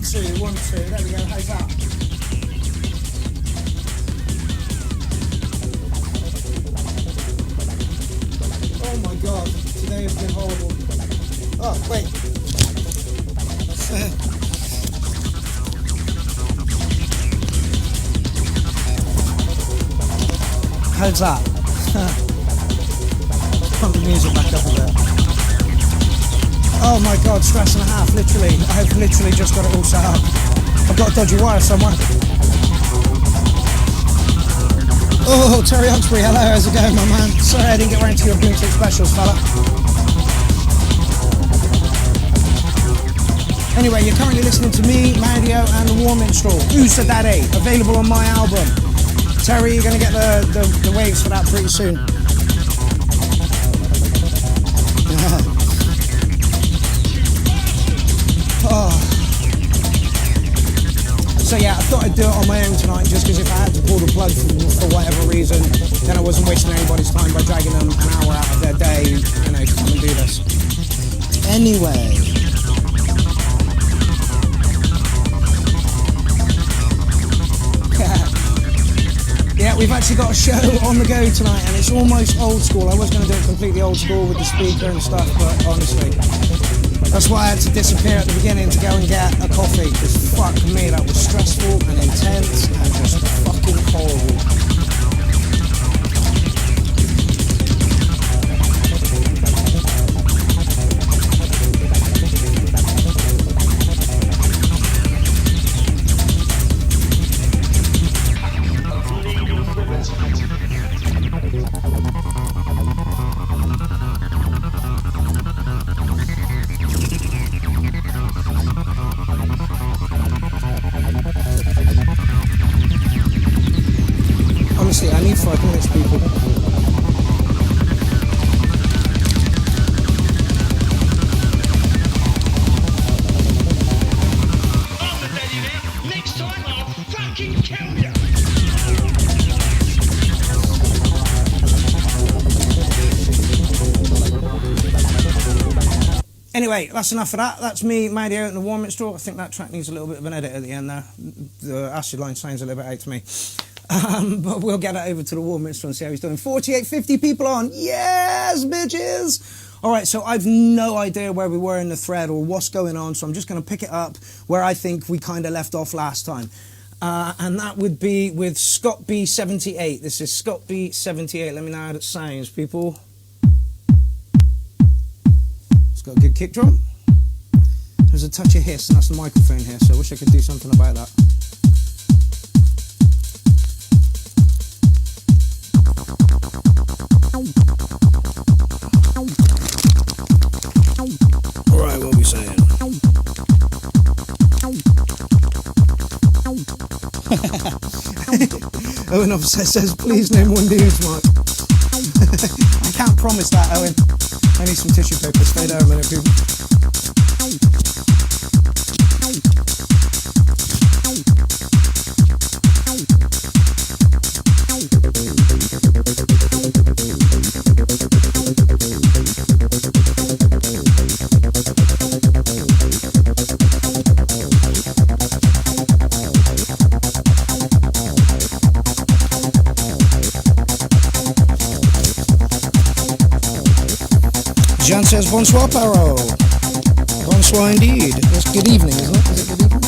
2, 1, 2. There we go. How's that? Oh my god, today has been horrible. Oh, wait. How's that? Pump the music back up a bit. Oh my god, stress and a half, literally. I've literally just got it all set up. I've got a dodgy wire somewhere. Oh, Terry Oxbury, hello, how's it going, my man? Sorry I didn't get around to your Bluetooth specials, fella. Anyway, you're currently listening to me, Mario, and The War Minstrel. Who's the Daddy? Available on my album. Terry, you're going to get the waves for that pretty soon. Oh. So yeah, I thought I'd do it on my own tonight, just because if I had to pull the plug for whatever reason, then I wasn't wasting anybody's time by dragging them an hour out of their day, you know, to come and do this. Anyway. Yeah, we've actually got a show on the go tonight, and it's almost old school. I was going to do it completely old school with the speaker and stuff, but honestly, that's why I had to disappear at the beginning to go and get a coffee, because fuck me, that was stressful and intense and just fucking horrible. Honestly, I need 5 minutes, people. Next time I'll fucking kill you. Anyway, that's enough of that. That's me, Mario, and The War Minstrel. I think that track needs a little bit of an edit at the end there. The acid line sounds a little bit out to me. But we'll get it over to The War Minstrel and see how he's doing. 4850 people on. Yes, bitches! Alright, so I've no idea where we were in the thread or what's going on, so I'm just going to pick it up where I think we kind of left off last time. And that would be with Scott B78. This is Scott B78. Let me know how it sounds, people. It's got a good kick drum. There's a touch of hiss, and that's the microphone here, so I wish I could do something about that. Alright, what are we saying? Owen Officer says, please no more news, Mark. I can't promise that, Owen. I need some tissue paper. Stay there a minute, people. Jean says, bonsoir, Pierrot. Bonsoir indeed. It's good evening, isn't it? Is it good evening?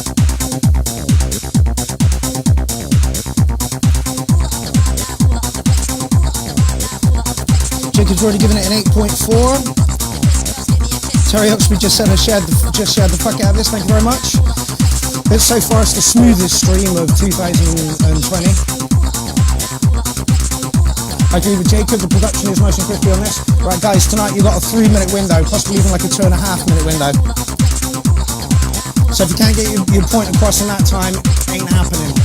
Jacob's already given it an 8.4. Terry Oxby just said I shared the fuck out of this. Thank you very much. But so far, it's the smoothest stream of 2020. I agree with Jacob, the production is nice and crispy on this. Right guys, tonight you've got a 3-minute window, possibly even like a 2.5-minute window. So if you can't get your point across in that time, it ain't happening.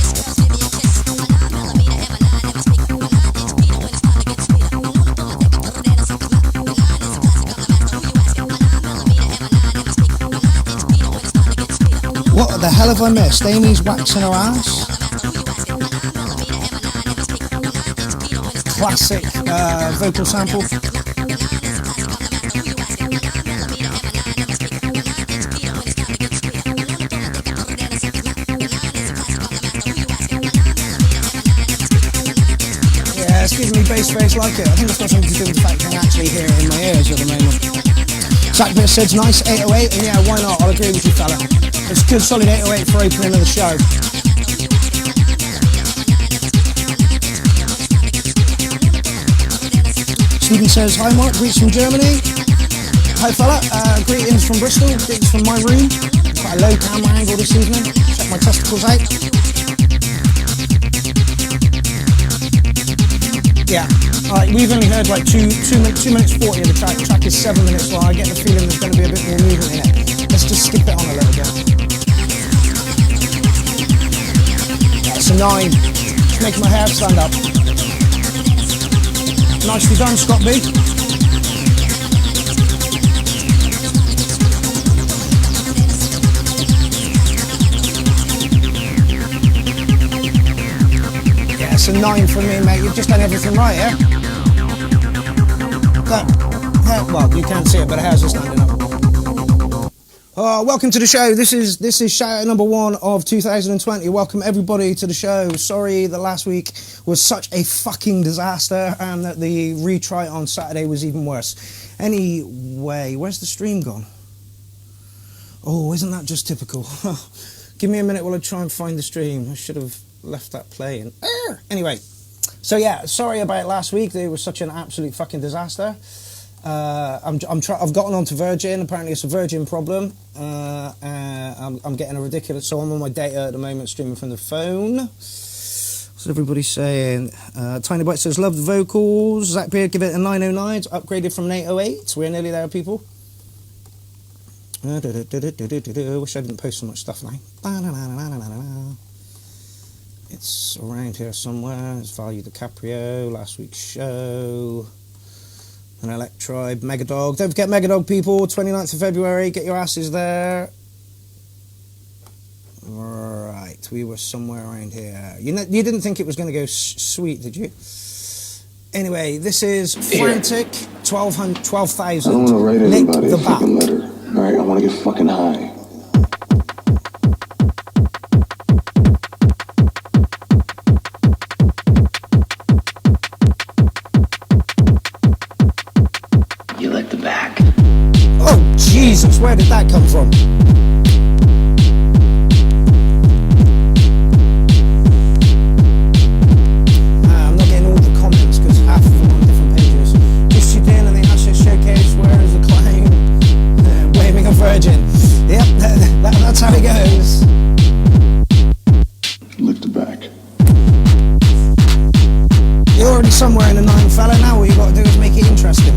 What the hell have I missed? Amy's waxing her ass? Classic vocal sample. face like it. I think it's got something to do with the fact I can actually hear it in my ears at the moment. Zach Bitt says nice 808, and yeah, why not? I'll agree with you, fella. It's a good solid 808 for opening of the show. Stephen says, hi Mark, greetings from Germany. Hi fella, greetings from Bristol, greetings from my room. Quite a low camera angle this evening. Check my testicles out. Yeah, alright, we've only heard like 2 minutes 40 of the track. The track is 7 minutes long. I get the feeling there's going to be a bit more movement in it. Let's just skip it on a little bit. That's a 9. Just making my hair stand up. Nicely done, Scott B. Yeah, it's a 9 from me, mate. You've just done everything right, yeah? Well, you can't see it, but the hairs are standing up. Welcome to the show. This is shout out number 1 of 2020. Welcome everybody to the show. Sorry that last week was such a fucking disaster and that the retry on Saturday was even worse. Anyway, where's the stream gone? Oh, isn't that just typical? Give me a minute while I try and find the stream. I should have left that playing. Anyway, so yeah, sorry about last week. It was such an absolute fucking disaster. I've gotten onto Virgin. Apparently it's a Virgin problem. I'm getting a ridiculous. So I'm on my data at the moment, streaming from the phone. What's everybody saying? Tiny Bite says love the vocals. Zach Beard, give it a 909. It's upgraded from an 808. We're nearly there, people. Wish I didn't post so much stuff now. It's around here somewhere. It's Value DiCaprio, last week's show. An Electroid, Megadog. Don't forget Megadog, people. 29th of February. Get your asses there. Right, we were somewhere around here. You didn't think it was going to go sweet, did you? Anyway, this is Frantic 12,000. I don't want to write anybody a fucking letter. All right, I want to get fucking high. Jesus, where did that come from? I'm not getting all the comments because half of them on different pages. Just you down and the Ashes Showcase, where is the clown? Waving a virgin. Yep, that's how it goes. Lick the back. You're already somewhere in the 9, fella. Now all you got to do is make it interesting.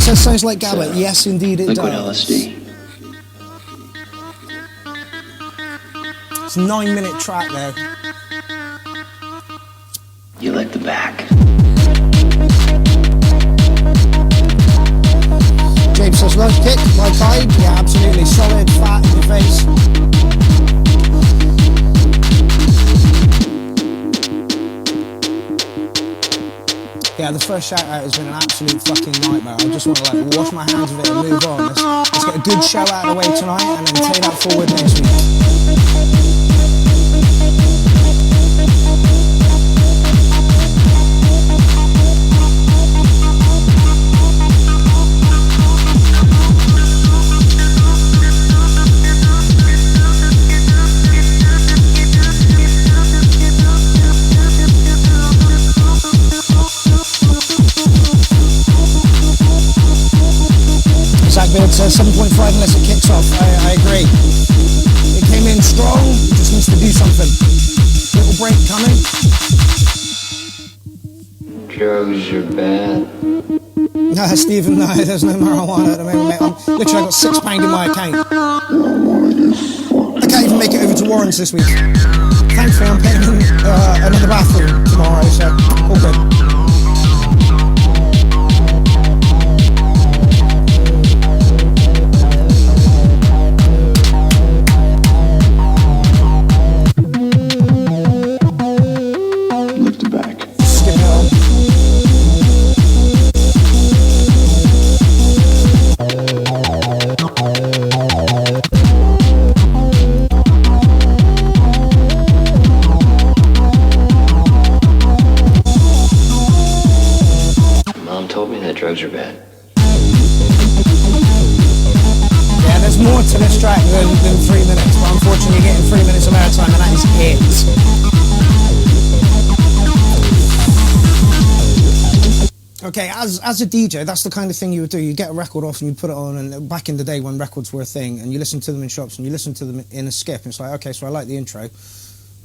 Sounds like Gabbett. Yes, indeed it liquid does. LSD. It's a 9-minute track though. You like the back. James says love kick, like hide. Yeah, absolutely. Solid, fat in your face. Yeah, the first shout out has been an absolute fucking nightmare. I just want to like wash my hands of it and move on. Let's get a good show out of the way tonight and then take that forward next week. It says 7.5 unless it kicks off. I agree. It came in strong, it just needs to do something. Little break coming. Drugs are bad. No, Stephen, no, there's no marijuana at the moment, mate. Literally, I got £6 in my account. I can't even make it over to Warren's this week. Thankfully, I'm paying another bathroom tomorrow, so all good. Drugs are bad. Yeah, there's more to this track than 3 minutes, but unfortunately you're getting 3 minutes of airtime, and that is it. Okay, as a DJ, that's the kind of thing you would do. You get a record off and you put it on, and back in the day when records were a thing, and you listen to them in shops and you listen to them in a skip, and it's like, okay, so I like the intro.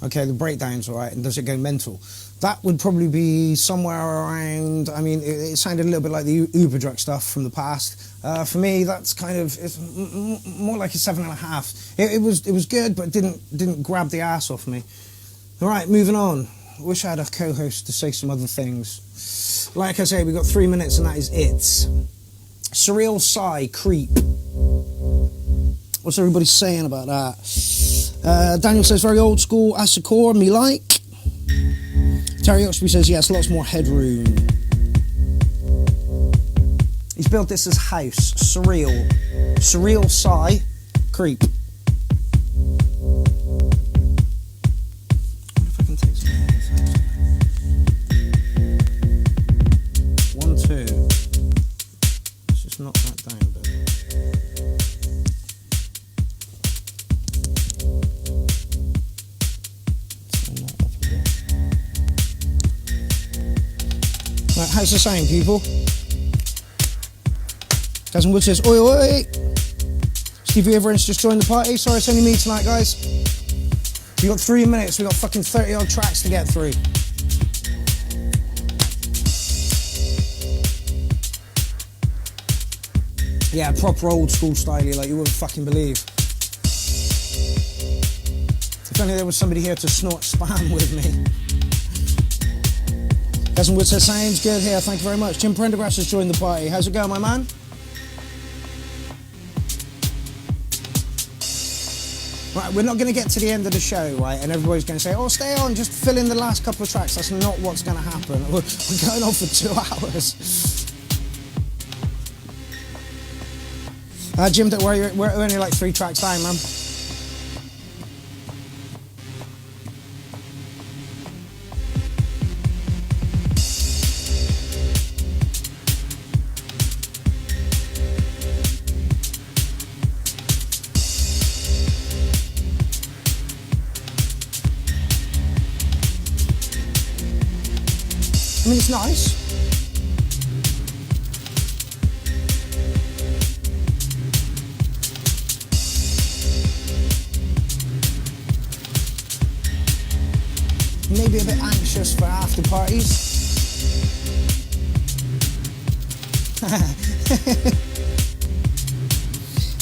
Okay, the breakdown's all right, and does it go mental? That would probably be somewhere around, I mean, it sounded a little bit like the Uber Drug stuff from the past. For me, that's kind of, it's more like a 7.5. It was good, but didn't grab the ass off me. All right, moving on. I wish I had a co-host to say some other things. Like I say, we got 3 minutes, and that is it. Surreal Sight, Creep. What's everybody saying about that? Daniel says, very old school, acid core, me like. Terry Oxby says, yes, lots more headroom. He's built this as house. Surreal. Surreal Sight, Creep. I wonder if I can take some of this. 1, 2. Let's just knock that down a bit. Right, how's the sound, people? Cousin Wood says, oi, oi. Stevie Everence just joined the party. Sorry, it's only me tonight, guys. We got 3 minutes. We got fucking 30 odd tracks to get through. Yeah, proper old school style, like you wouldn't fucking believe. If only there was somebody here to snort spam with me. Cousin Wood says, sounds good here, thank you very much. Jim Prendergrass has joined the party. How's it going, my man? Right, we're not going to get to the end of the show, right, and everybody's going to say, oh, stay on, just fill in the last couple of tracks. That's not what's going to happen. We're going on for 2 hours. Jim, don't worry, we're only like 3 tracks down, man. I mean, it's nice. Maybe a bit anxious for after parties.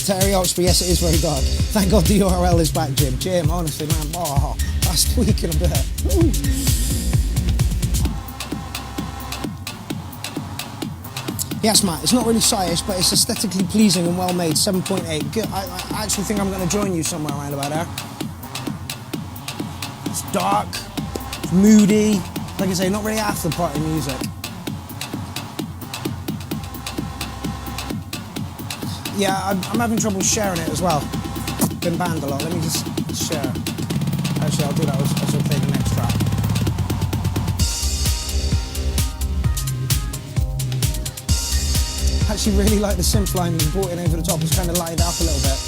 Terry Oxford, yes, it is very dark. Thank God the URL is back, Jim. Jim, honestly, man, oh, that's tweaking a bit. Ooh. Yes, Matt, it's not really sightish, but it's aesthetically pleasing and well made. 7.8. Good. I actually think I'm going to join you somewhere around about there. It's dark, it's moody. Like I say, not really after party music. Yeah, I'm having trouble sharing it as well. Been banned a lot. Let me just share. Actually, I'll do that as I play the next track. I actually really like the synth line you brought in over the top. It's kind of lightened up a little bit.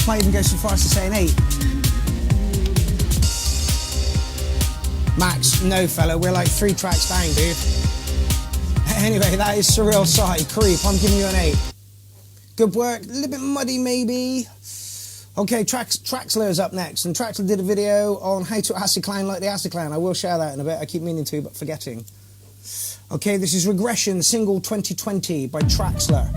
Might even go so far as to say an 8. Max, no fella, we're like 3 tracks down, dude. Anyway, that is Surreal Sight, Creep. I'm giving you an 8. Good work. A little bit muddy, maybe. Okay, Traxler's up next, and Traxler did a video on how to acid clown like the acid clown. I will share that in a bit. I keep meaning to, but forgetting. Okay, this is Regression, single 2020 by Traxler.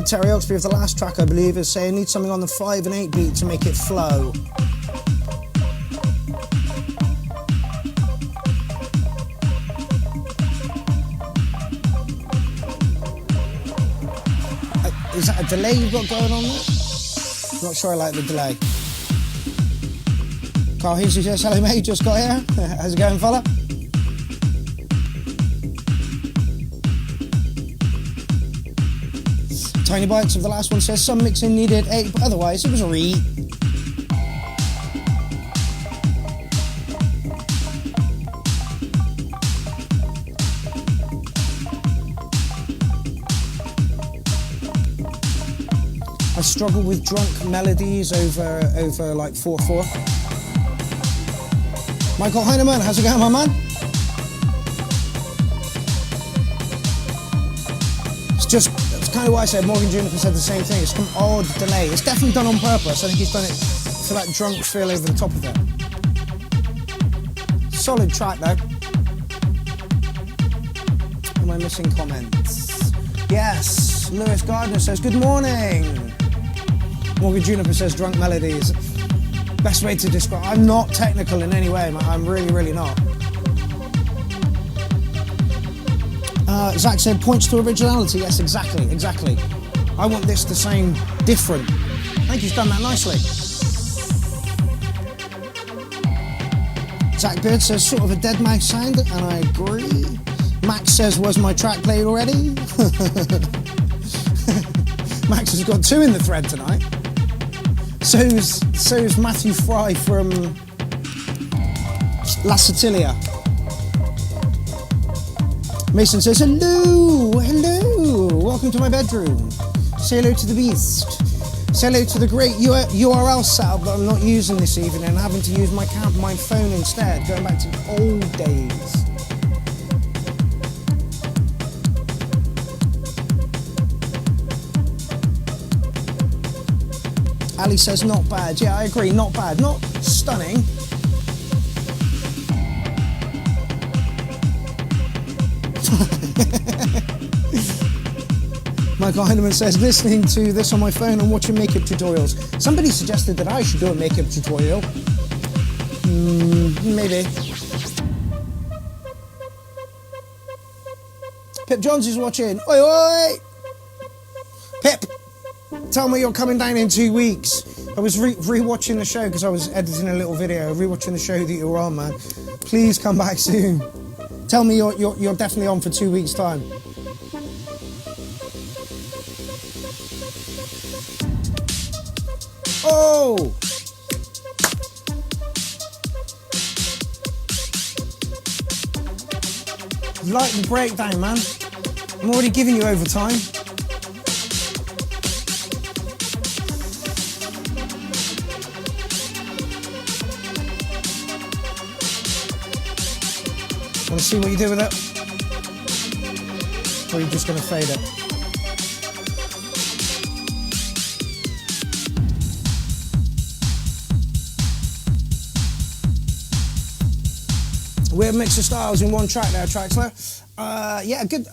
Terry Oxby of the last track, I believe, is saying need something on the 5 and 8 beat to make it flow. Is that a delay you've got going on there? Not sure I like the delay. Carl Heasey says, hello mate, just got here. How's it going, fella? Tiny Bites of the last one says some mixing needed 8, but otherwise it was a read. I struggle with drunk melodies over like 4/4. Michael Heinemann, how's it going, my man? It's kind of what I said. Morgan Juniper said the same thing. It's some odd delay. It's definitely done on purpose. I think he's done it for that drunk feel over the top of it. Solid track though. Am I missing comments? Yes. Lewis Gardner says, good morning. Morgan Juniper says drunk melodies. Best way to describe. I'm not technical in any way, man. I'm really, really not. Zach said points to originality. Yes, exactly. I want this to sound different. I think he's done that nicely. Zach Beard says sort of a dead mouse sound, and I agree. Max says, was my track played already? Max has got 2 in the thread tonight. So's Matthew Fry from La Sicilia. Mason says, hello, welcome to my bedroom. Say hello to the beast. Say hello to the great URL setup that I'm not using this evening and having to use my phone instead, going back to the old days. Ali says, not bad. Yeah, I agree, not bad. Not stunning. Michael Heinemann says, listening to this on my phone and watching makeup tutorials. Somebody suggested that I should do a makeup tutorial. Maybe. Pip Johns is watching. Oi, oi! Pip, tell me you're coming down in 2 weeks. I was re-watching the show because I was editing a little video, re-watching the show that you were on, man. Please come back soon. Tell me you're definitely on for 2 weeks' time. Oh! Like the breakdown, man. I'm already giving you overtime. Want to see what you do with it? Or are you just going to fade it? Weird mix of styles in one track there, Traxler. Yeah, good.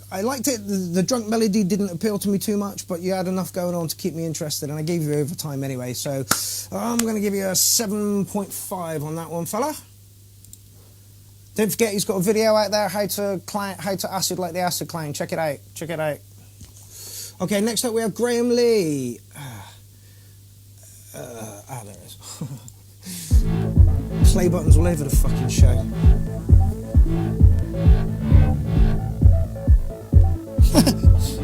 I liked it. The drunk melody didn't appeal to me too much, but you had enough going on to keep me interested, and I gave you overtime anyway, so I'm going to give you a 7.5 on that one, fella. Don't forget he's got a video out there, how to acid like the acid clown. Check it out. Okay, next up we have Graham Lee. There it is. Play buttons all over the fucking show.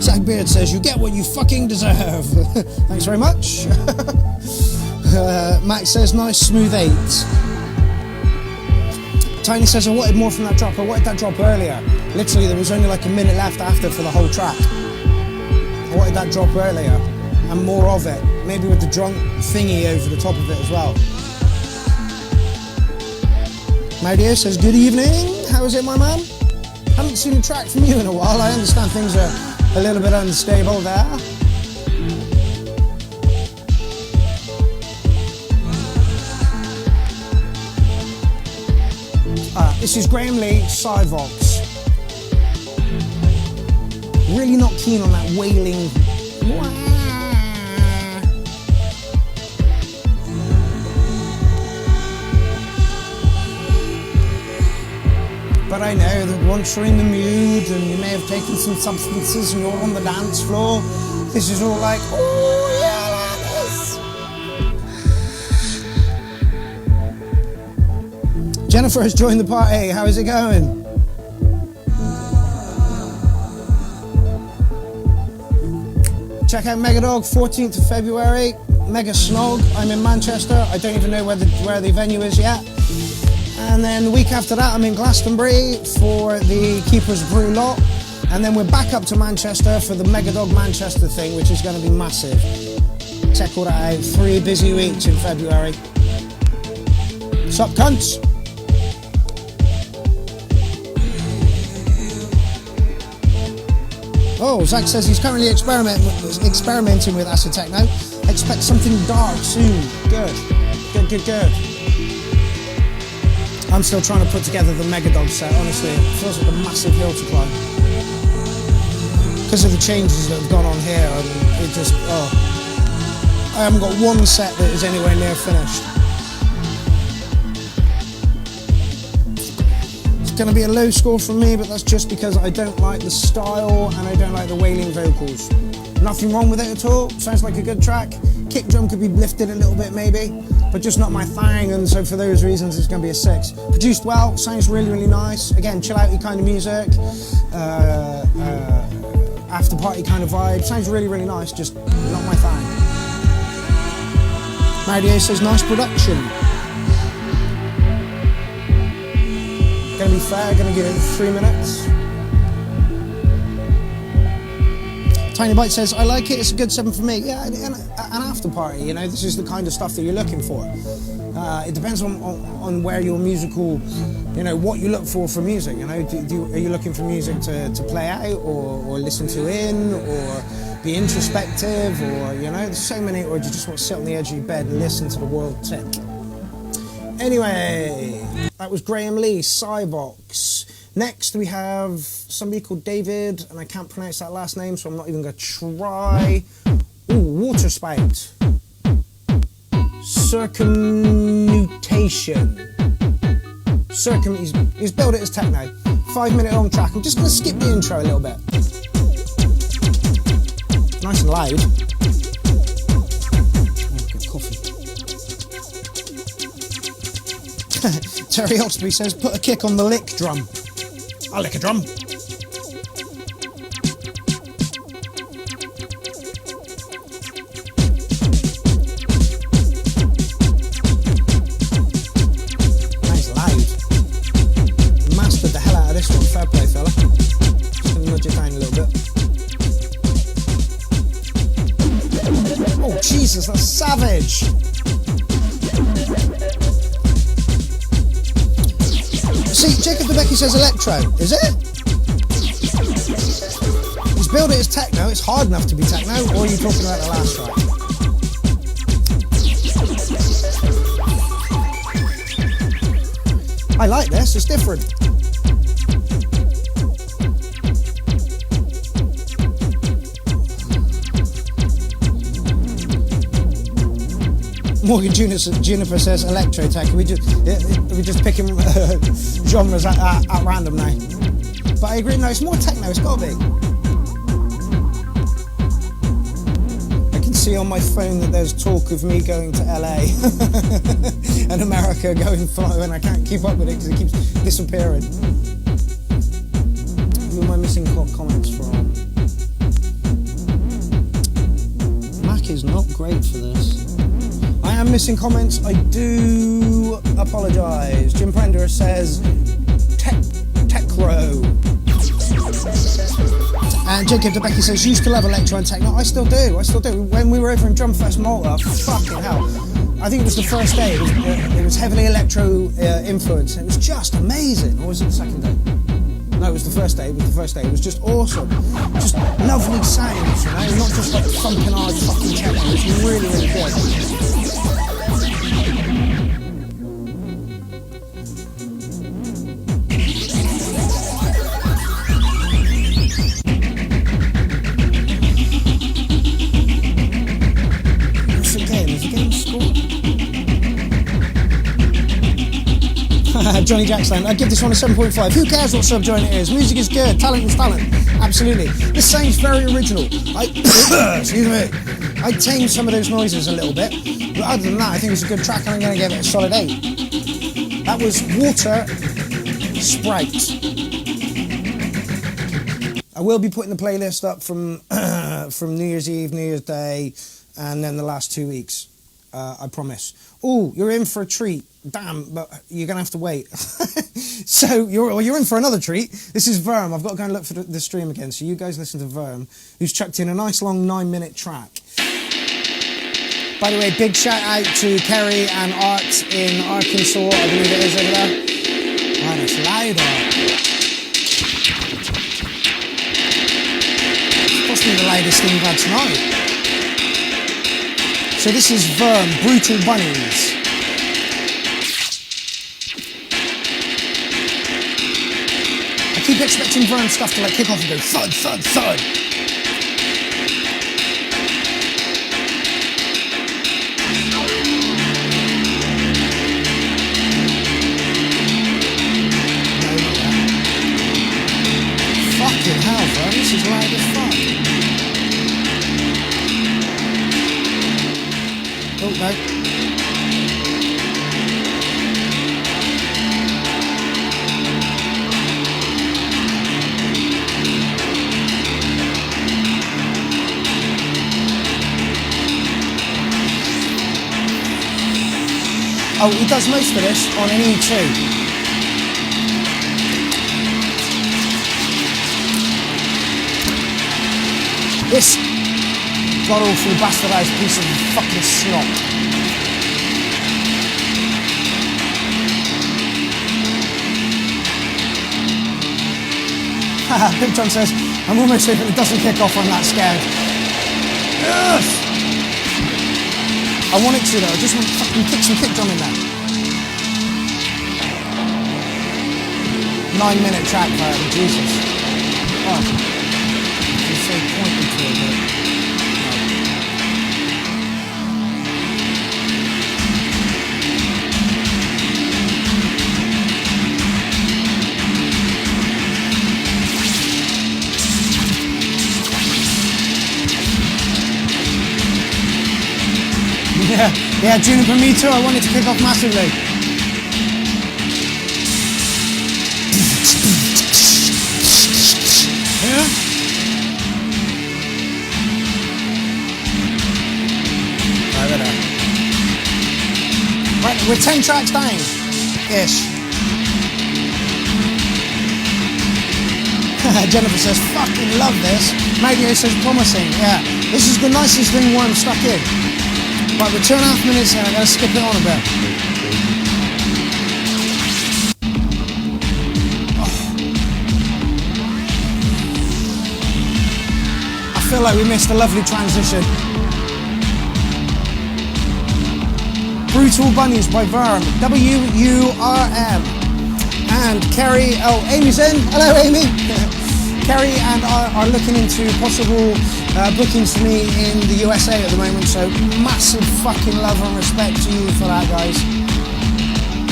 Zach Beard says, you get what you fucking deserve. Thanks very much. Max says, nice smooth 8. Tiny says, I wanted more from that drop. I wanted that drop earlier. Literally, there was only like a minute left after for the whole track. I wanted that drop earlier and more of it. Maybe with the drunk thingy over the top of it as well. Mario says, good evening. How is it, my man? Haven't seen a track from you in a while. I understand things are a little bit unstable there. This is Graham Lee, Cyvox. Really not keen on that wailing. But I know that once you're in the mood and you may have taken some substances and you're on the dance floor, this is all like, oh yeah, that is. Jennifer has joined the party. How is it going? Check out Megadog, 14th of February. Mega Snog. I'm in Manchester. I don't even know where the venue is yet. And then the week after that, I'm in Glastonbury for the Keeper's Brew lot. And then we're back up to Manchester for the Megadog Manchester thing, which is going to be massive. Check all that out. 3 busy weeks in February. Sup, cunts? Oh, Zach says he's currently experimenting with acid techno. Expect something dark soon. Good. I'm still trying to put together the Megadog set, honestly. It feels like a massive hill to climb. Because of the changes that have gone on here, it just, I haven't got one set that is anywhere near finished. It's going to be a low score from me, but that's just because I don't like the style and I don't like the wailing vocals. Nothing wrong with it at all. Sounds like a good track. Kick drum could be lifted a little bit maybe, but just not my thing, and so for those reasons it's going to be a 6. Produced well, sounds really, really nice. Again, chill outy kind of music, after party kind of vibe. Sounds really, really nice, just not my thing. Mario says nice production. Gonna be fair, gonna give it 3 minutes. Tiny Bite says, I like it, it's a good 7 for me. Yeah, an after party, you know, this is the kind of stuff that you're looking for. It depends on where your musical, you know, what you look for music, you know. Are you looking for music to play out or listen to in or be introspective, or, you know, there's so many, or do you just want to sit on the edge of your bed and listen to the world tick? Anyway, that was Graham Lee, Cyvox. Next we have somebody called David, and I can't pronounce that last name, so I'm not even going to try. Ooh, Waterspout. Circummutation. He's billed it as techno. 5-minute long track. I'm just going to skip the intro a little bit. Nice and loud. Oh, good coffee. Terry Oxby says, put a kick on the lick drum. I'll lick a drum. Nice loud. Mastered the hell out of this one. Fair play, fella. Just gonna nudge it down a little bit. Oh, Jesus, that's savage. See, Jacob DeBecky says electro. Is it? He's billed it as techno. It's hard enough to be techno, or are you talking about the last track? I like this. It's different. Morgan Juniper says electro tech. We just picking genres at random now. But I agree. No, it's more techno. It's got to be. I can see on my phone that there's talk of me going to LA and America going fly, and I can't keep up with it because it keeps disappearing. Who am I missing comments from? Mac is not great for this. I am missing comments. I do apologise. Jim Prender says Techro. And Jacob DeBecky says, used to love electro and techno. I still do. When we were over in Drumfest Malta, fucking hell. I think it was the first day. It was heavily electro influenced. It was just amazing. Or was it the second day? No, it was the first day. It was just awesome. Just lovely sounds, you know, not just like thumping hard fucking techno. It was really, really good. Johnny Jackson. I give this one a 7.5. Who cares what subgenre it is? Music is good. Talent is talent. Absolutely. This sounds very original. Excuse me. I tamed some of those noises a little bit. But other than that, I think it's a good track and I'm going to give it a solid 8. That was Waterspouts. I will be putting the playlist up from from New Year's Eve, New Year's Day, and then the last 2 weeks. I promise. Oh, you're in for a treat. Damn, but you're going to have to wait. So you're in for another treat. This is Verm. I've got to go and look for the stream again. So you guys listen to Verm, who's chucked in a nice long 9-minute track. By the way, big shout out to Kerry and Art in Arkansas. I believe it is over there. Man, it's Lauda. It's possibly the loudest thing we've had tonight. So this is Verm, Brutal Bunnies. I keep expecting Verm stuff to like kick off and go thud, thud, thud. Fucking hell, Verm, this is loud as fuck. Oh, no. Oh, he does most of this on an E2. This god-awful bastardized piece of fucking snot. Haha, Big John says, I'm almost hoping it doesn't kick off, I'm that scared. Yes! I want it to though, I just want to fucking kick some kick drum in there. 9-minute track, man, Jesus. Oh. It's so pointed to it, but... Yeah, Juniper, me too. I wanted to kick off massively. Yeah? Right, we're 10 tracks down. Ish. Jennifer says, fucking love this. Mario says, promising. Yeah, this is the nicest thing Worm stuck in. Right, we're 2.5 minutes in, I'm going to skip it on a bit. Oh. I feel like we missed a lovely transition. Brutal Bunnies by Verm, W-U-R-M. And Kerry, oh, Amy's in. Hello, Amy. Kerry and I are looking into possible bookings for me in the USA at the moment, so massive fucking love and respect to you for that, guys.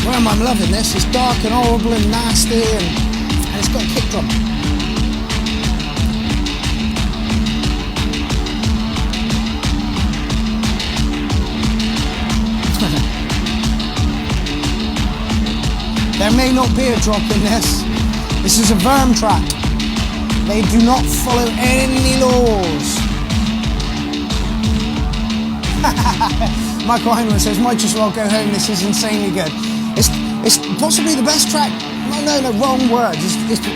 Well, I'm loving this. It's dark and horrible and nasty, and it's got a kick drum. There may not be a drop in this. This is a Verm track. They do not follow any laws. Michael Heinlein says, might as well go home, this is insanely good. It's possibly the best track, no, wrong word. It's the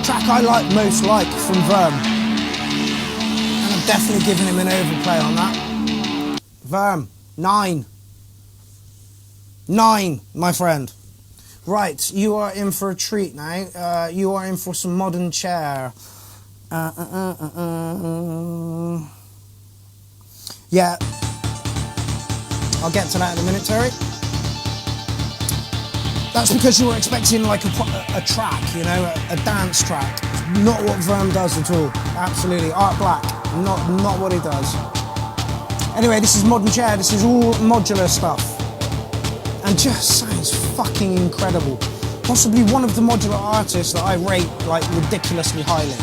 track I most like from Verm. And I'm definitely giving him an overplay on that. Verm, 9. 9, my friend. Right, you are in for a treat now. You are in for some modern chair. Yeah, I'll get to that in a minute, Terry. That's because you were expecting like a track, you know, a dance track. It's not what Verm does at all. Absolutely, Art Black, not what he does. Anyway, this is modern chair. This is all modular stuff. And just sounds fucking incredible. possibly one of the modular artists that I rate like ridiculously highly.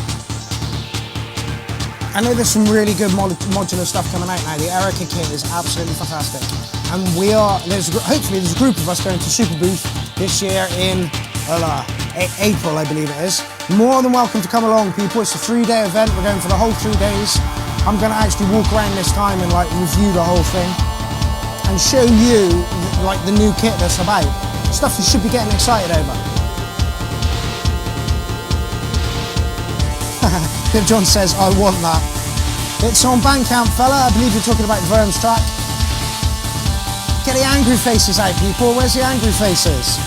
I know there's some really good modular stuff coming out now. The Erica kit is absolutely fantastic. And hopefully there's a group of us going to Super Booth this year in April, I believe it is. More than welcome to come along, people. It's a 3-day event. We're going for the whole 3 days. I'm going to actually walk around this time and like review the whole thing and show you like the new kit that's about. Stuff you should be getting excited over. Pip John says, I want that. It's on Bandcamp, fella. I believe you're talking about the Verms track. Get the angry faces out, people. Where's the angry faces?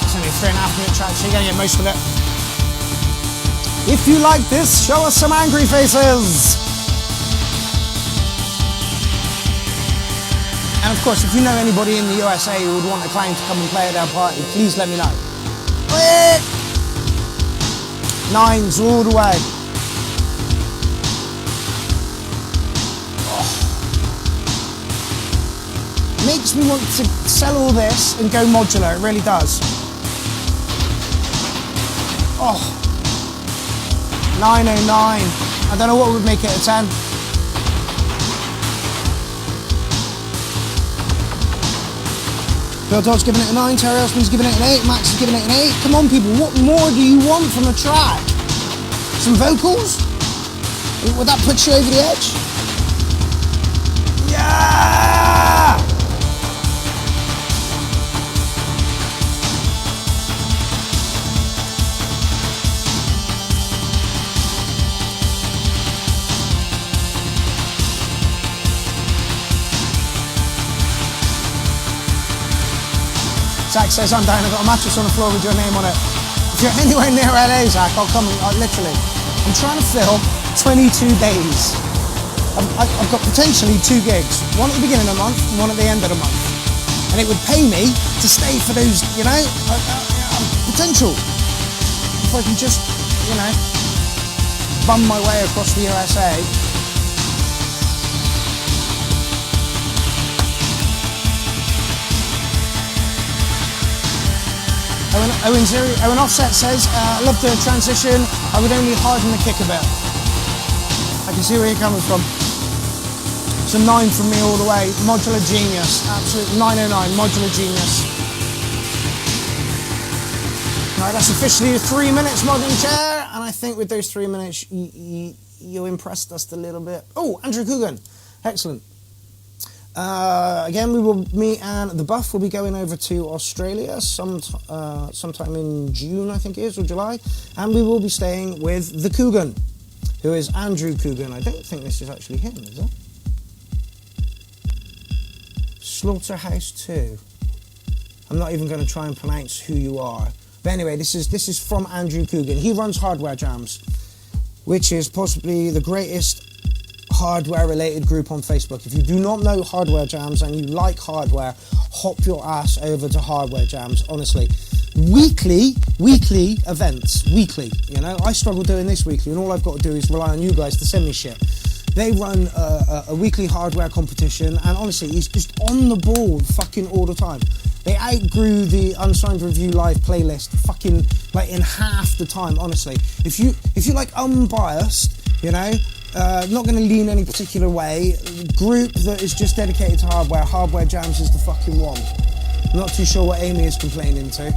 It's only a 3.5-minute track, so you're going to get most of it. If you like this, show us some angry faces. And of course, if you know anybody in the USA who would want a clown to come and play at their party, please let me know. 9s all the way. Oh. Makes me want to sell all this and go modular, it really does. Oh. 909. I don't know what would make it a 10. Bill Todd's giving it a 9, Terry Osmond's giving it an 8, Max is giving it an 8. Come on, people, what more do you want from a track? Some vocals? Would that put you over the edge? Yeah! Zach says, I'm down, I've got a mattress on the floor with your name on it. If you're anywhere near LA, Zach, I'll come, literally. I'm trying to fill 22 days. I've got potentially 2 gigs. One at the beginning of the month, and one at the end of the month. And it would pay me to stay for those, you know, potential. If I can just, you know, bum my way across the USA. Owen Offset says, I love the transition, I would only harden the kick a bit. I can see where you're coming from. It's a 9 from me all the way. Modular genius, absolute 909, modular genius. Right, that's officially 3 minutes, Modern Chair, and I think with those 3 minutes, you impressed us a little bit. Oh, Andrew Coogan, excellent. Again, me and the Buff will be going over to Australia sometime in June, I think it is, or July, and we will be staying with the Coogan, who is Andrew Coogan. I don't think this is actually him, is it? Slaughterhouse 2. I'm not even going to try and pronounce who you are. But anyway, this is from Andrew Coogan. He runs Hardware Jams, which is possibly the greatest hardware-related group on Facebook. If you do not know Hardware Jams and you like hardware, hop your ass over to Hardware Jams, honestly. Weekly events, weekly, you know. I struggle doing this weekly, and all I've got to do is rely on you guys to send me shit. They run a weekly hardware competition, and honestly, he's just on the ball fucking all the time. They outgrew the Unsigned Review Live playlist fucking like in half the time, honestly. If you like unbiased, you know, not going to lean any particular way, group that is just dedicated to Hardware Jams is the fucking one. I'm not too sure what Amy is complaining to.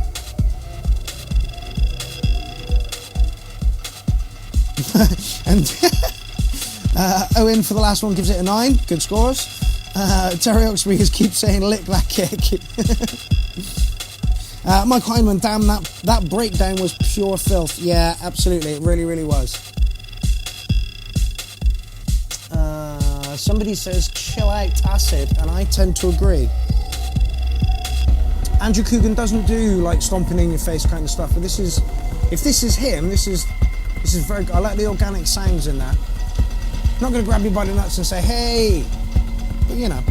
And Owen for the last one gives it a 9. Good scores. Terry Oxbridge keeps saying lick that kick. Mike Heineman, damn, that breakdown was pure filth. Yeah, absolutely, it really was. Somebody says chill out acid, and I tend to agree. Andrew Coogan doesn't do like stomping in your face kind of stuff, but if this is him, this is very good. I like the organic sounds in there. I'm not going to grab you by the nuts and say hey, but you know.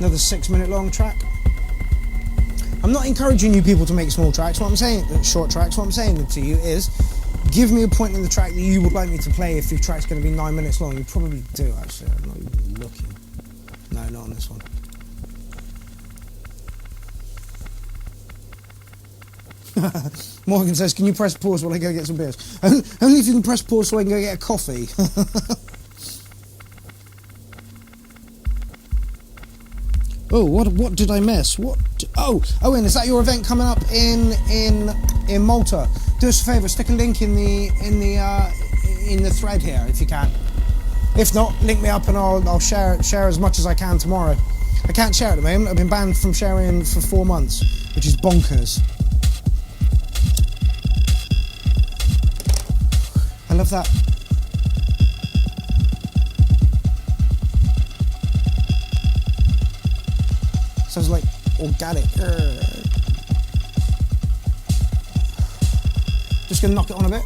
Another 6-minute long track. I'm not encouraging you people to make small tracks. What I'm saying, short tracks. What I'm saying to you is, give me a point in the track that you would like me to play if your track's going to be 9 minutes long. You probably do, actually. I'm not even looking. No, not on this one. Morgan says, can you press pause while I go get some beers? Only if you can press pause so I can go get a coffee. Oh, what did I miss? Oh, and is that your event coming up in Malta? Do us a favour, stick a link in the thread here if you can. If not, link me up and I'll share as much as I can tomorrow. I can't share at the moment. I've been banned from sharing for 4 months, which is bonkers. I love that. Sounds like organic. Just gonna knock it on a bit.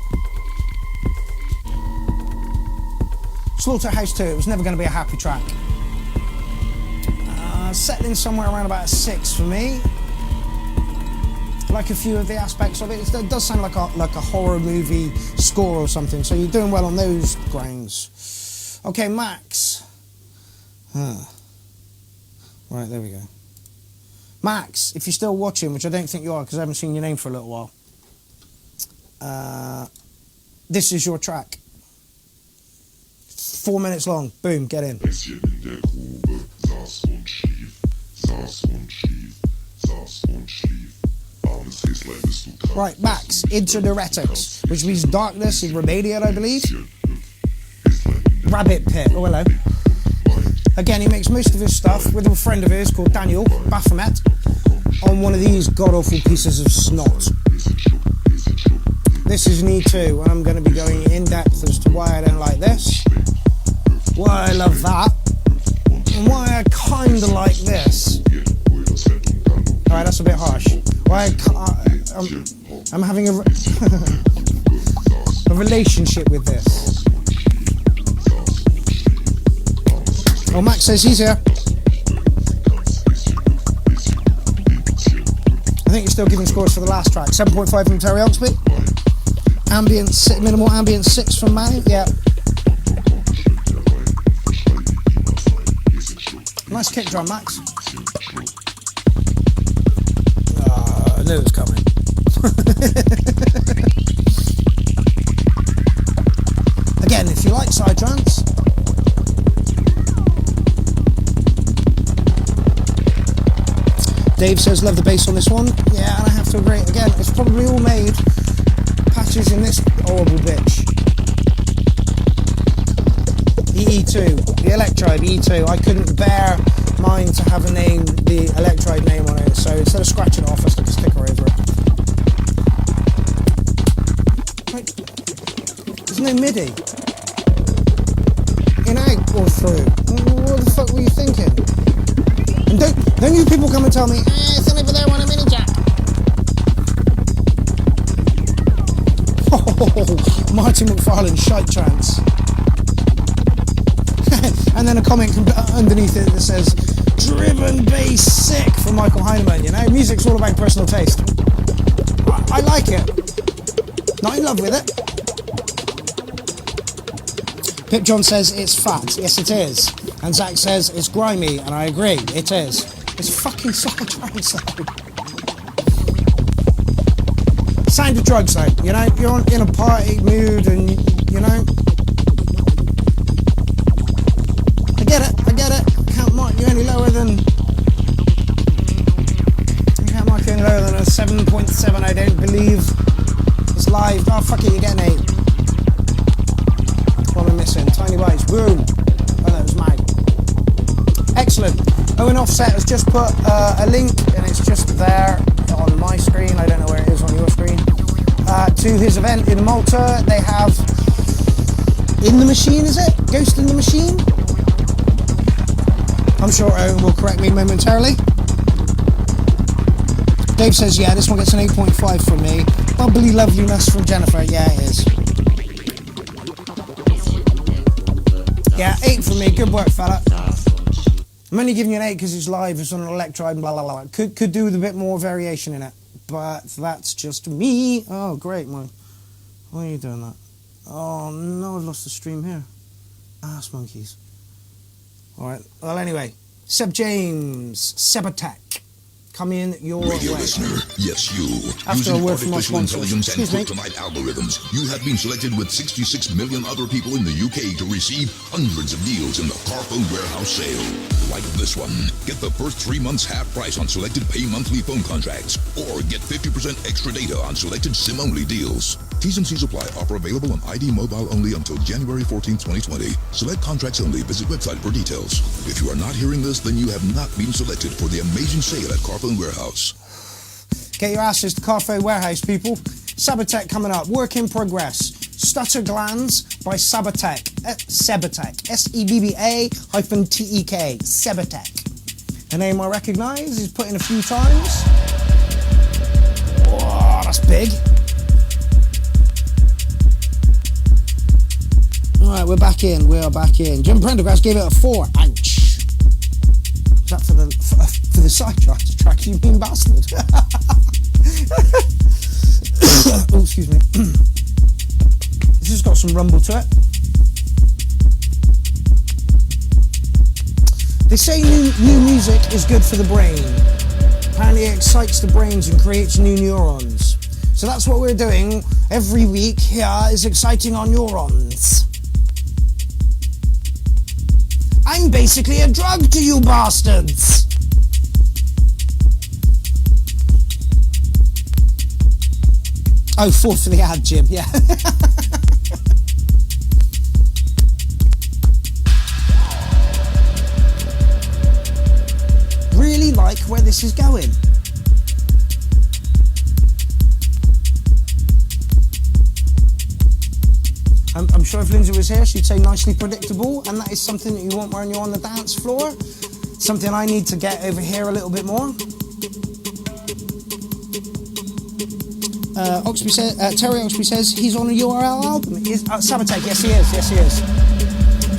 Slaughterhouse 2, it was never gonna be a happy track. Settling somewhere around about a 6 for me. Like a few of the aspects of it. It does sound like a horror movie score or something, so you're doing well on those grounds. Okay, Max. Right, there we go. Max, if you're still watching, which I don't think you are because I haven't seen your name for a little while, this is your track. 4 minutes long. Boom, get in. Right, Max, into the retics, which means darkness in Romanian, I believe. Rabbit Pit, oh hello. Again, he makes most of his stuff with a friend of his called Daniel Baphomet on one of these god-awful pieces of snot. This is an E2, and I'm going to be going in depth as to why I don't like this, why I love that, and why I kind of like this. Alright, that's a bit harsh. Why I'm having a relationship with this. Oh, Max says he's here. I think you're still giving scores for the last track. 7.5 from Terry Oxby. Minimal ambient 6 from Manny. Yeah. Nice kick drum, Max. I knew it was coming. Again, if you like psytrance, Dave says love the bass on this one. Yeah, and I have to agree. Again, it's probably all made patches in this horrible bitch. The E2, the Electrode E2. I couldn't bear mine to have a name, the Electrode name on it, so instead of scratching it off, I stuck a sticker over it. Like, there's no MIDI. In, out, or through. What the fuck were you thinking? And don't you people come and tell me, it's over there on a mini jack. Oh, Martin McFarlane, shite trance. And then a comment underneath it that says, driven bass sick from Michael Heineman, you know? Music's all about personal taste. I like it. Not in love with it. Pip John says it's fat. Yes, it is. And Zach says it's grimy, and I agree, it is. It's fucking psytrance though. Sound of drugs though, you know? You're in a party mood and, you know? I get it. Can't mark you any lower than... I can't mark you any lower than a 7.7, I don't believe. It's live. Oh, fuck it, you get an 8. What am I missing? Tiny Bites, boom. Oh, that was mine. Excellent. Owen Offset has just put a link, and it's just there on my screen. I don't know where it is on your screen. To his event in Malta. They have In the Machine, is it? Ghost in the Machine? I'm sure Owen will correct me momentarily. Dave says, yeah, this one gets an 8.5 from me. Bubbly loveliness from Jennifer. Yeah, it is. Yeah, 8 from me. Good work, fella. I'm only giving you an 8 because it's live, it's on an electrode, blah, blah, blah. Could do with a bit more variation in it. But that's just me. Oh, great, man. Why are you doing that? Oh, no, I've lost the stream here. Ass monkeys. All right. Well, anyway. Seb James, Seb Attack. Come in your Radio way. listener, yes, you. After Using a word from our artificial sponsors. intelligence and Excuse me. kryptonite algorithms, you have been selected with 66 million other people in the UK to receive hundreds of deals in the Carphone Warehouse sale. Like this one. Get the first 3 months half price on selected pay monthly phone contracts, or get 50% extra data on selected SIM-only deals. T's and C's apply. Offer available on ID Mobile only until January 14, 2020. Select contracts only. Visit website for details. If you are not hearing this, then you have not been selected for the amazing sale at Carphone Warehouse. Get your asses to Carphone Warehouse, people. Sabatech coming up. Work in progress. Stutter Glands by Sabatech. Sebatech. SEBBA-TEK. Sebatech. A name I recognise. He's put in a few times. Whoa, that's big. Alright, we're back in. We are back in. Jim Prendergrass gave it a 4. Ouch. Is that for the sidetrack track, you mean bastard? Oh, excuse me. This has got some rumble to it. They say new music is good for the brain. Apparently it excites the brains and creates new neurons. So that's what we're doing every week here, is exciting our neurons. I'm basically a drug to you bastards! Oh, 4 for the ad, Jim, yeah. Really like where this is going. I'm sure if Lindsay was here, she'd say nicely predictable, and that is something that you want when you're on the dance floor. Something I need to get over here a little bit more. Oxby says, Terry Oxby says he's on a URL album. Sabatech, yes he is, yes he is.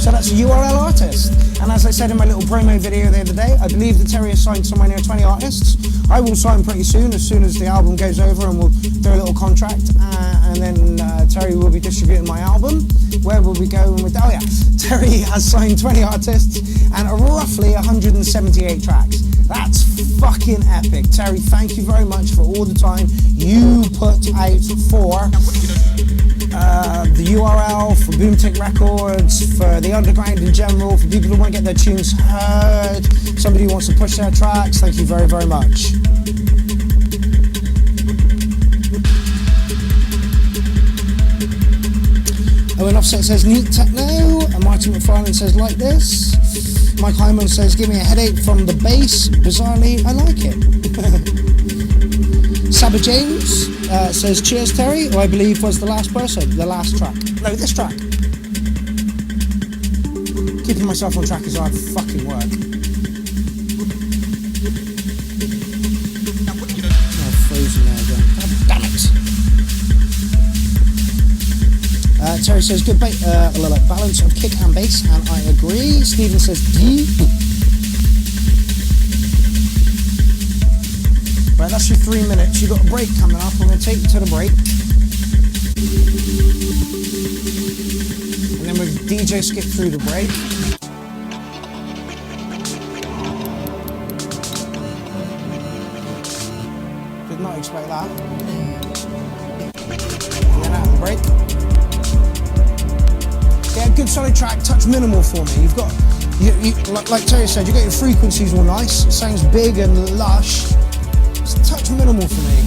So that's a URL artist. And as I said in my little promo video the other day, I believe that Terry has signed somewhere near 20 artists. I will sign pretty soon as the album goes over, and we'll do a little contract, and then Terry will be distributing my album. Where will we go with that? Oh yeah, Terry has signed 20 artists and roughly 178 tracks. That's fucking epic. Terry, thank you very much for all the time you put out for the URL, for Boomtick Records, for the underground in general, for people who want to get their tunes heard, somebody who wants to push their tracks. Thank you very, very much. Owen Offset says neat techno, and Martin McFarlane says like this. Mike Hyman says give me a headache from the bass. Bizarrely, I like it. Saba James says cheers Terry, who I believe was the last person, the last track. No, this track. Keeping myself on track is hard fucking work. Oh, frozen there again. God damn it. Terry says good balance of kick and bass, and I agree. Stephen says D. Right, that's your 3 minutes. You've got a break coming up. I'm going to take you to the break. And then we'll DJ skip through the break. Did not expect that. And then out of the break. Yeah, good solid track, touch minimal for me. You've got, like Terry said, you've got your frequencies all nice. It sounds big and lush. It's touch minimal for me.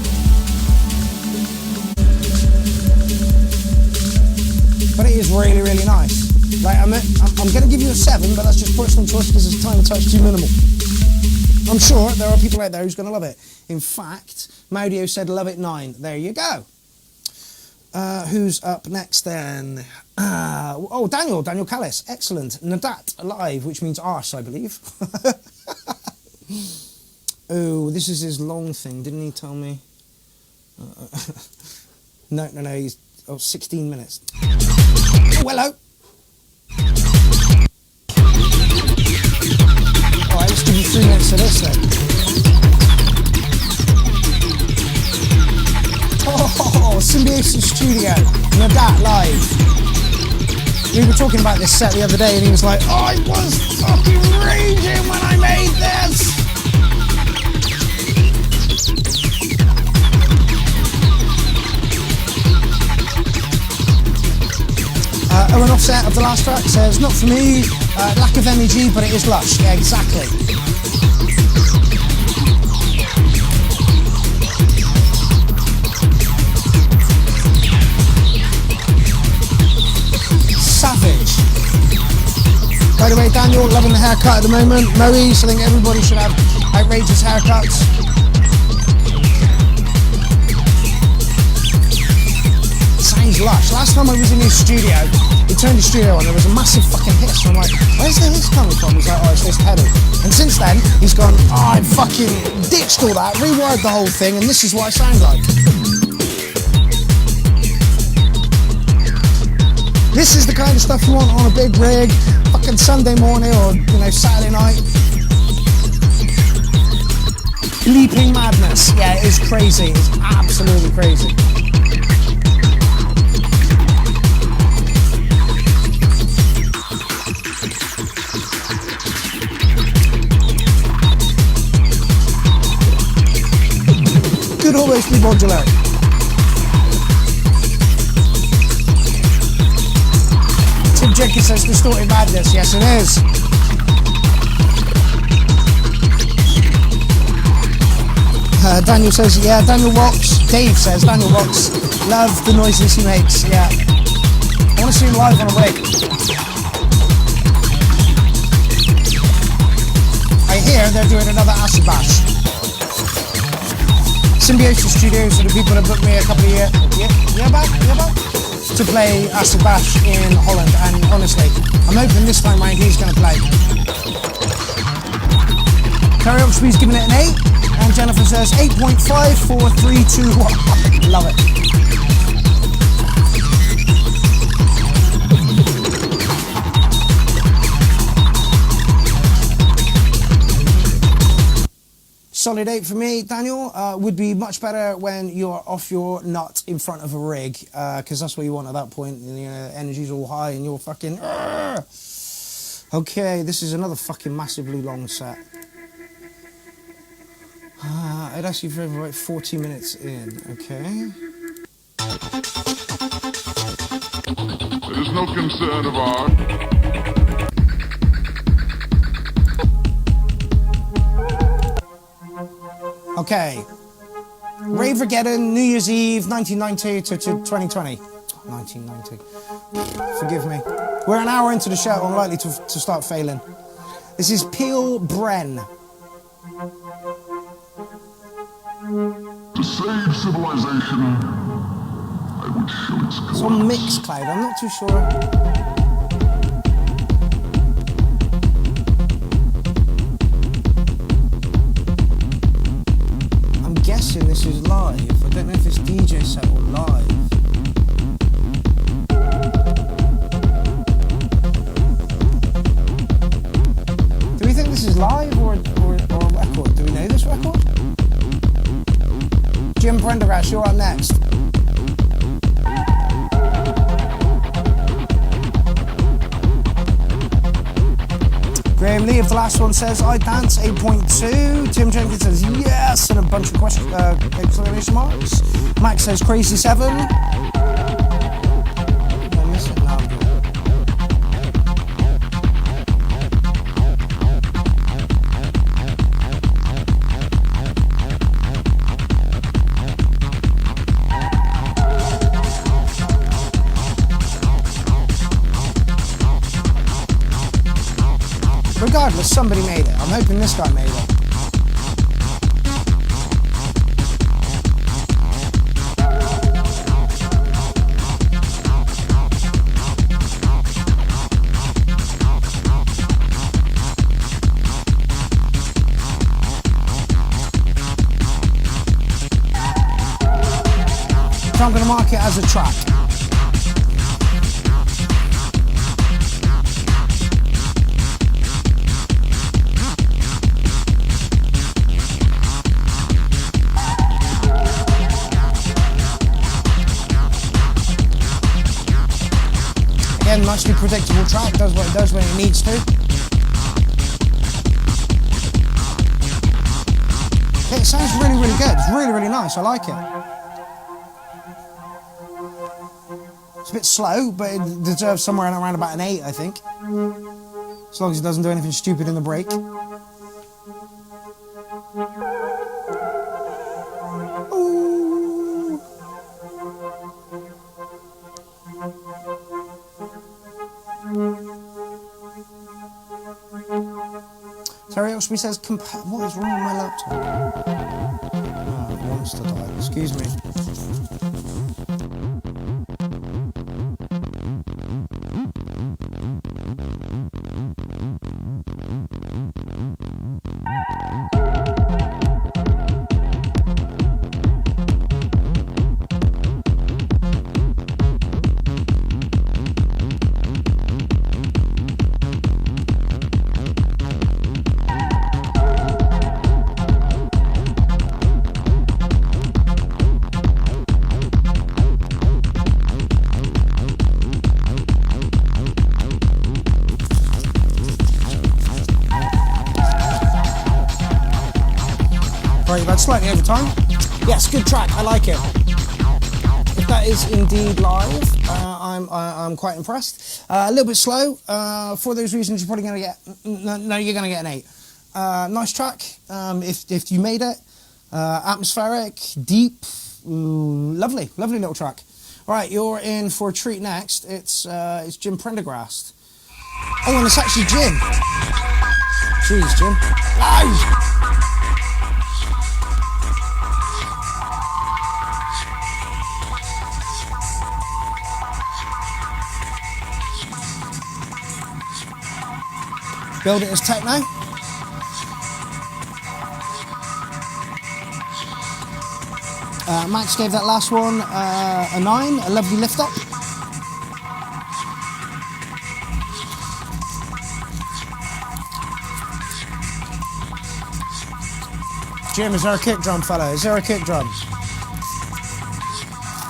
But it is really, really nice. Like, I'm going to give you a 7, but that's just personal choice because it's a tiny touch too minimal. I'm sure there are people out there who's going to love it. In fact, Maudio said love it 9. There you go. Who's up next then? Daniel Callis, excellent. Nadat Alive, which means arse, I believe. Oh, this is his long thing, didn't he tell me? No, he's 16 minutes. Oh, hello. Alright, let's give you 3 minutes of this then. Oh, Symbiosis Studio, Nadat live. We were talking about this set the other day and he was like, I was fucking raging when I made this! Owen Offset of the last track says, not for me, lack of MEG, but it is lush. Yeah, exactly. Savage. By the way, Daniel, loving the haircut at the moment. Moe's, I think everybody should have outrageous haircuts. Sounds lush. Last time I was in his studio, he turned the studio on, there was a massive fucking hiss. I'm like, where's the hiss coming from? He's like, oh, it's this pedal. And since then, he's gone, oh, I fucking ditched all that, rewired the whole thing, and this is what I sound like. This is the kind of stuff you want on a big rig, fucking Sunday morning or, you know, Saturday night. Bleeping madness. Yeah, it is crazy. It's absolutely crazy. Could always be modular. Tim Jenkins says distorted madness. Yes, it is. Daniel says, yeah, Daniel rocks. Dave says, Daniel rocks. Love the noises he makes. Yeah. I want to see him live on a rig. I hear they're doing another acid bash. Symbiosis Studios are the people that booked me a couple of years back to play Acid Bash in Holland, and honestly, I'm hoping this time round he's going to play. Choreography's giving it an 8, and Jennifer says 8.5, 4, 3, 2, 1. Love it. Solid 8 for me, Daniel. Would be much better when you're off your nut in front of a rig, because that's what you want at that point. And, you know, energy's all high and you're fucking... Okay, this is another fucking massively long set. It actually for about 40 minutes in, okay. It is no concern of ours. Okay, Regression, New Year's Eve, 1990 to 2020. 1990. Forgive me. We're an hour into the show. I'm likely to start failing. This is Peel Bren. To save civilization, I would show its It's on Mixcloud. I'm not too sure. Guessing this is live. I don't know if it's DJ set or live. Do we think this is live or a record? Do we know this record? Jim Prendergast, you're up next. Graham Lee of the last one says, I dance 8.2. Tim Jenkins says, yes, and a bunch of exclamation marks. Max says, crazy 7. I miss it now. Regardless, somebody made it. I'm hoping this guy made it. So I'm going to mark it as a track. Again, nicely predictable track, does what it does when it needs to. It sounds really, really good. It's really, really nice. I like it. It's a bit slow, but it deserves somewhere around about an 8, I think. As long as it doesn't do anything stupid in the break. Ooh. Terry Oxby says, what is wrong with my laptop? Oh, it wants to die. Excuse me. Slightly over time. Yes, good track. I like it. If that is indeed live, I'm quite impressed. A little bit slow. For those reasons, you're probably going to get you're going to get an 8. Nice track. If you made it, atmospheric, deep, lovely little track. All right, you're in for a treat next. It's Jim Prendergast. Oh, and it's actually Jim. Jeez, Jim. Loud. Build it as techno. Max gave that last one a 9, a lovely lift up. Jim, is there a kick drum, fella? Is there a kick drum?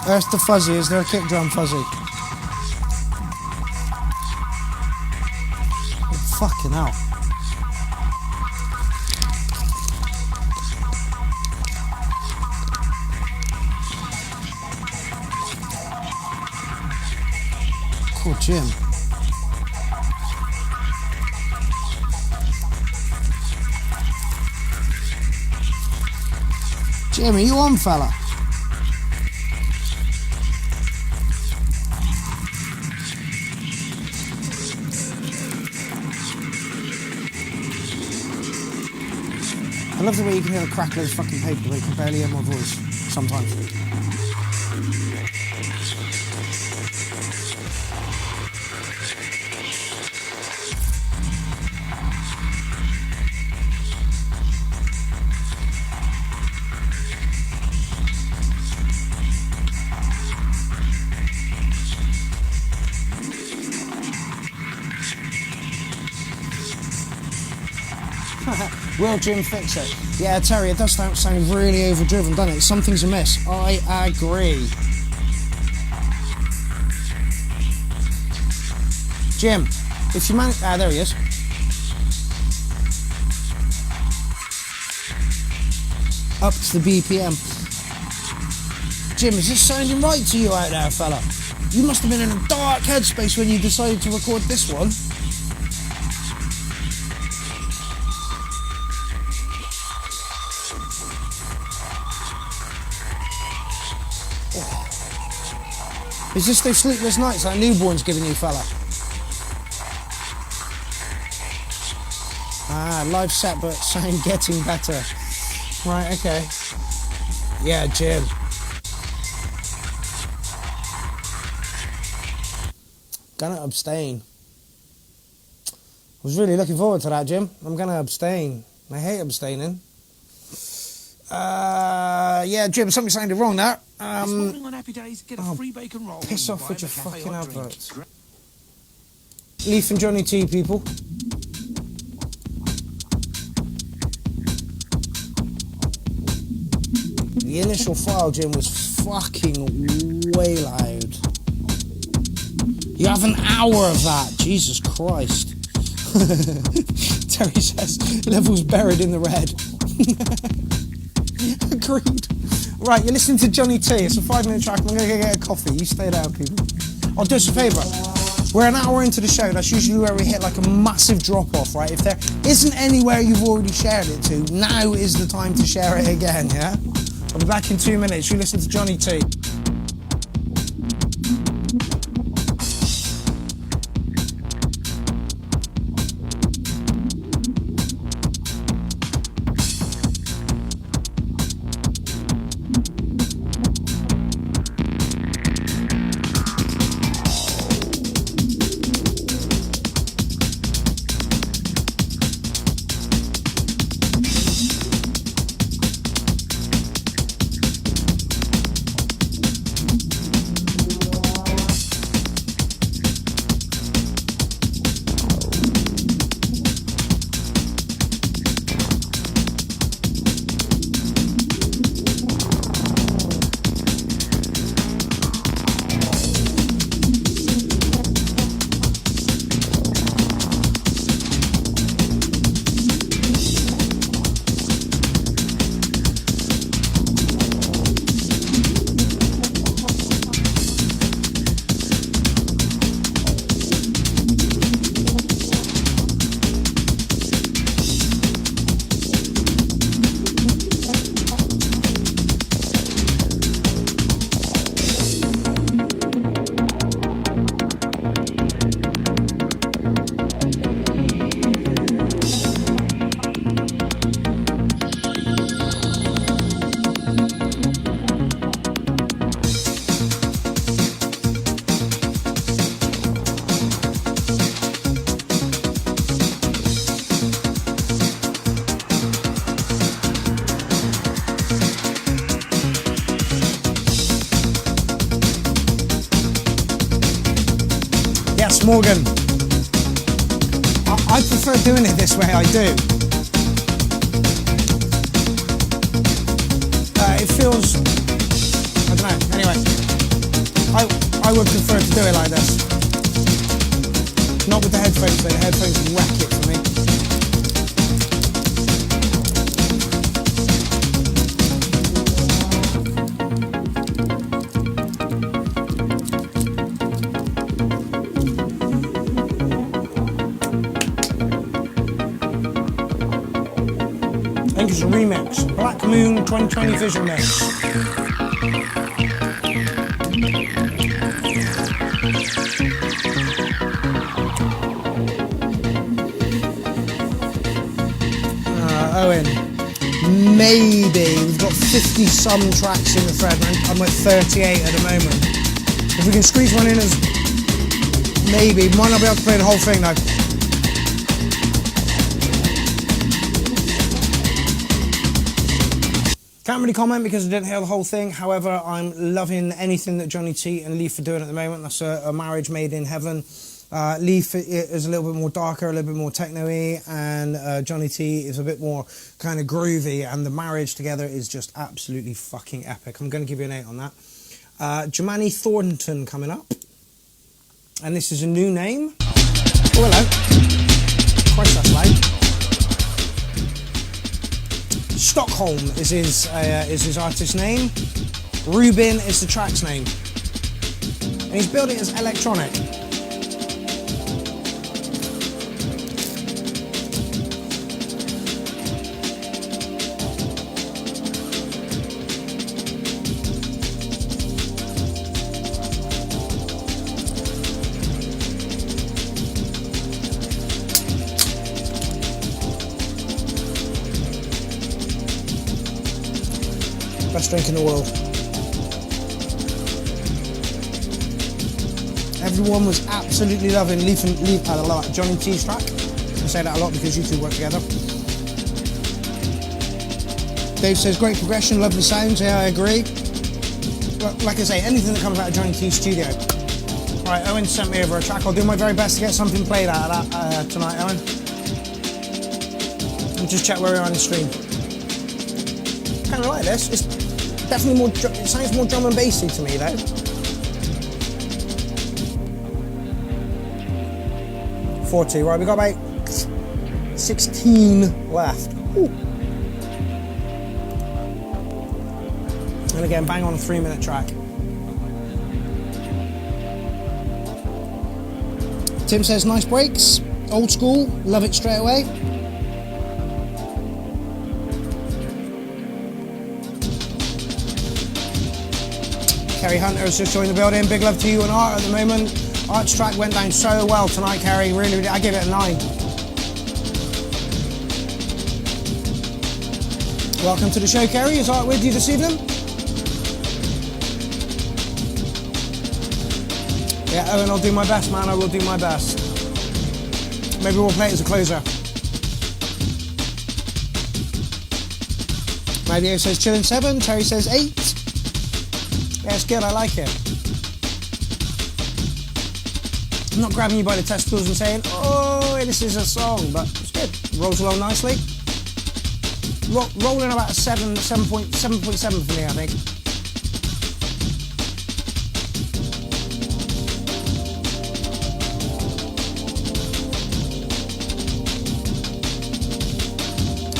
Earth to Fuzzy, is there a kick drum, Fuzzy? Fucking hell. Cool, Jim. Jim, are you on, fella? I love the way you can hear the crackle of fucking paper, but you can barely hear my voice sometimes. Will Jim fix it? Yeah, Terry, it does sound really overdriven, doesn't it? Something's amiss. I agree. Jim, if you manage... there he is. Up to the BPM. Jim, is this sounding right to you out there, fella? You must have been in a dark headspace when you decided to record this one. Is this those sleepless nights that newborn's giving you, fella? Ah, live set, but sound getting better. Right, okay. Yeah, Jim. Gonna abstain. I was really looking forward to that, Jim. I'm gonna abstain. I hate abstaining. Yeah, Jim, something sounded wrong there. This morning on Happy Days, get a free bacon roll. Piss off with your fucking adverts. Leaf and Johnny T, people. The initial file, Jim, was fucking way loud. You have an hour of that. Jesus Christ. Terry says, levels buried in the red. Agreed. Right, you're listening to Johnny T. It's a 5-minute track. I'm going to go get a coffee. You stay there, people. I'll do us a favour. We're an hour into the show. That's usually where we hit like a massive drop-off, right? If there isn't anywhere you've already shared it to, now is the time to share it again, yeah? I'll be back in 2 minutes. You listen to Johnny T. Morgan, I prefer doing it this way, I do. It feels, I don't know, anyway, I would prefer to do it like this. Not with the headphones though, the headphones wreck it for me. I think it's a remix. Black Moon 2020 Vision Mix. Owen, maybe we've got 50 some tracks in the thread, and I'm at 38 at the moment. If we can squeeze one in as maybe, might not be able to play the whole thing though. Can't really comment because I didn't hear the whole thing. However, I'm loving anything that Johnny T and Leaf are doing at the moment. That's a marriage made in heaven. Leaf is a little bit more darker, a little bit more techno-y, and Johnny T is a bit more kind of groovy, and the marriage together is just absolutely fucking epic. I'm going to give you an 8 on that. Jemani Thornton coming up, and this is a new name. Oh, hello. Christ, that's loud. Stockholm is his artist name. Rubin is the track's name. And he's billed it as electronic. Best drink in the world. Everyone was absolutely loving Johnny T's track. I say that a lot because you two work together. Dave says, great progression, lovely sounds. Yeah, I agree. Well, like I say, anything that comes out of Johnny T's studio. Right, Owen sent me over a track. I'll do my very best to get something played out of that tonight, Owen. And just check where we are on the stream. Kind of like this. It's definitely more. It sounds more drum and bassy to me, though. 40. Right, we got about 16 left. Ooh. And again, bang on a 3-minute track. Tim says, nice brakes, old school, love it straight away. Kerry Hunter has just joined the building. Big love to you and Art at the moment. Art's track went down so well tonight, Kerry. Really, I give it a 9. Welcome to the show, Kerry. Is Art with you this evening? Yeah, Owen, I'll do my best, man. I will do my best. Maybe we'll play it as a closer. Mario says chillin' 7. Terry says 8. Yeah, it's good. I like it. I'm not grabbing you by the testicles and saying, oh, this is a song, but it's good. It rolls along nicely. Rolling about a 7.7 for me, I think.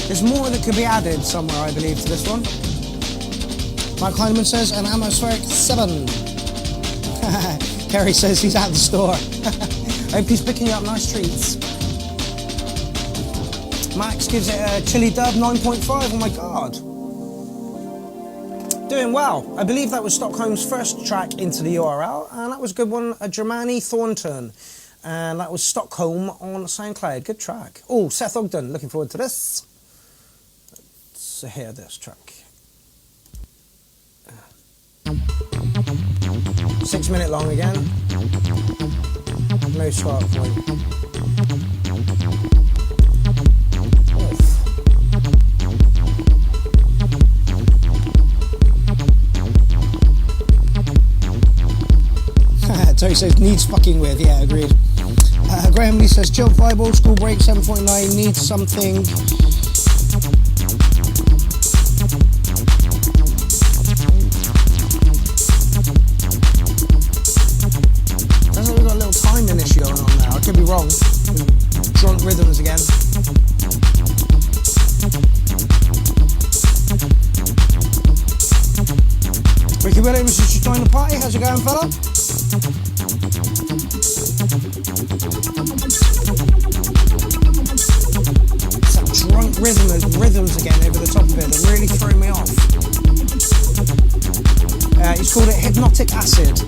There's more that could be added somewhere, I believe, to this one. Mike Heineman says, an atmospheric 7. Kerry says he's at the store. I hope he's picking up nice treats. Max gives it a chilly dub, 9.5. Oh my God. Doing well. I believe that was Stockholm's first track into the URL, and that was a good one, a Germani Thornton. And that was Stockholm on SoundCloud. Good track. Oh, Seth Ogden, looking forward to this. Let's hear this track. 6 minute long again. No start point. Terry says needs fucking with. Yeah, agreed. Graham Lee says chill vibe, old school break 7.9 needs something. Timing issue going on now. I could be wrong. Drunk rhythms again. Ricky Williams has just joined the party. How's it going, fella? Some drunk rhythms again over the top of it that really threw me off. He's called it hypnotic acid.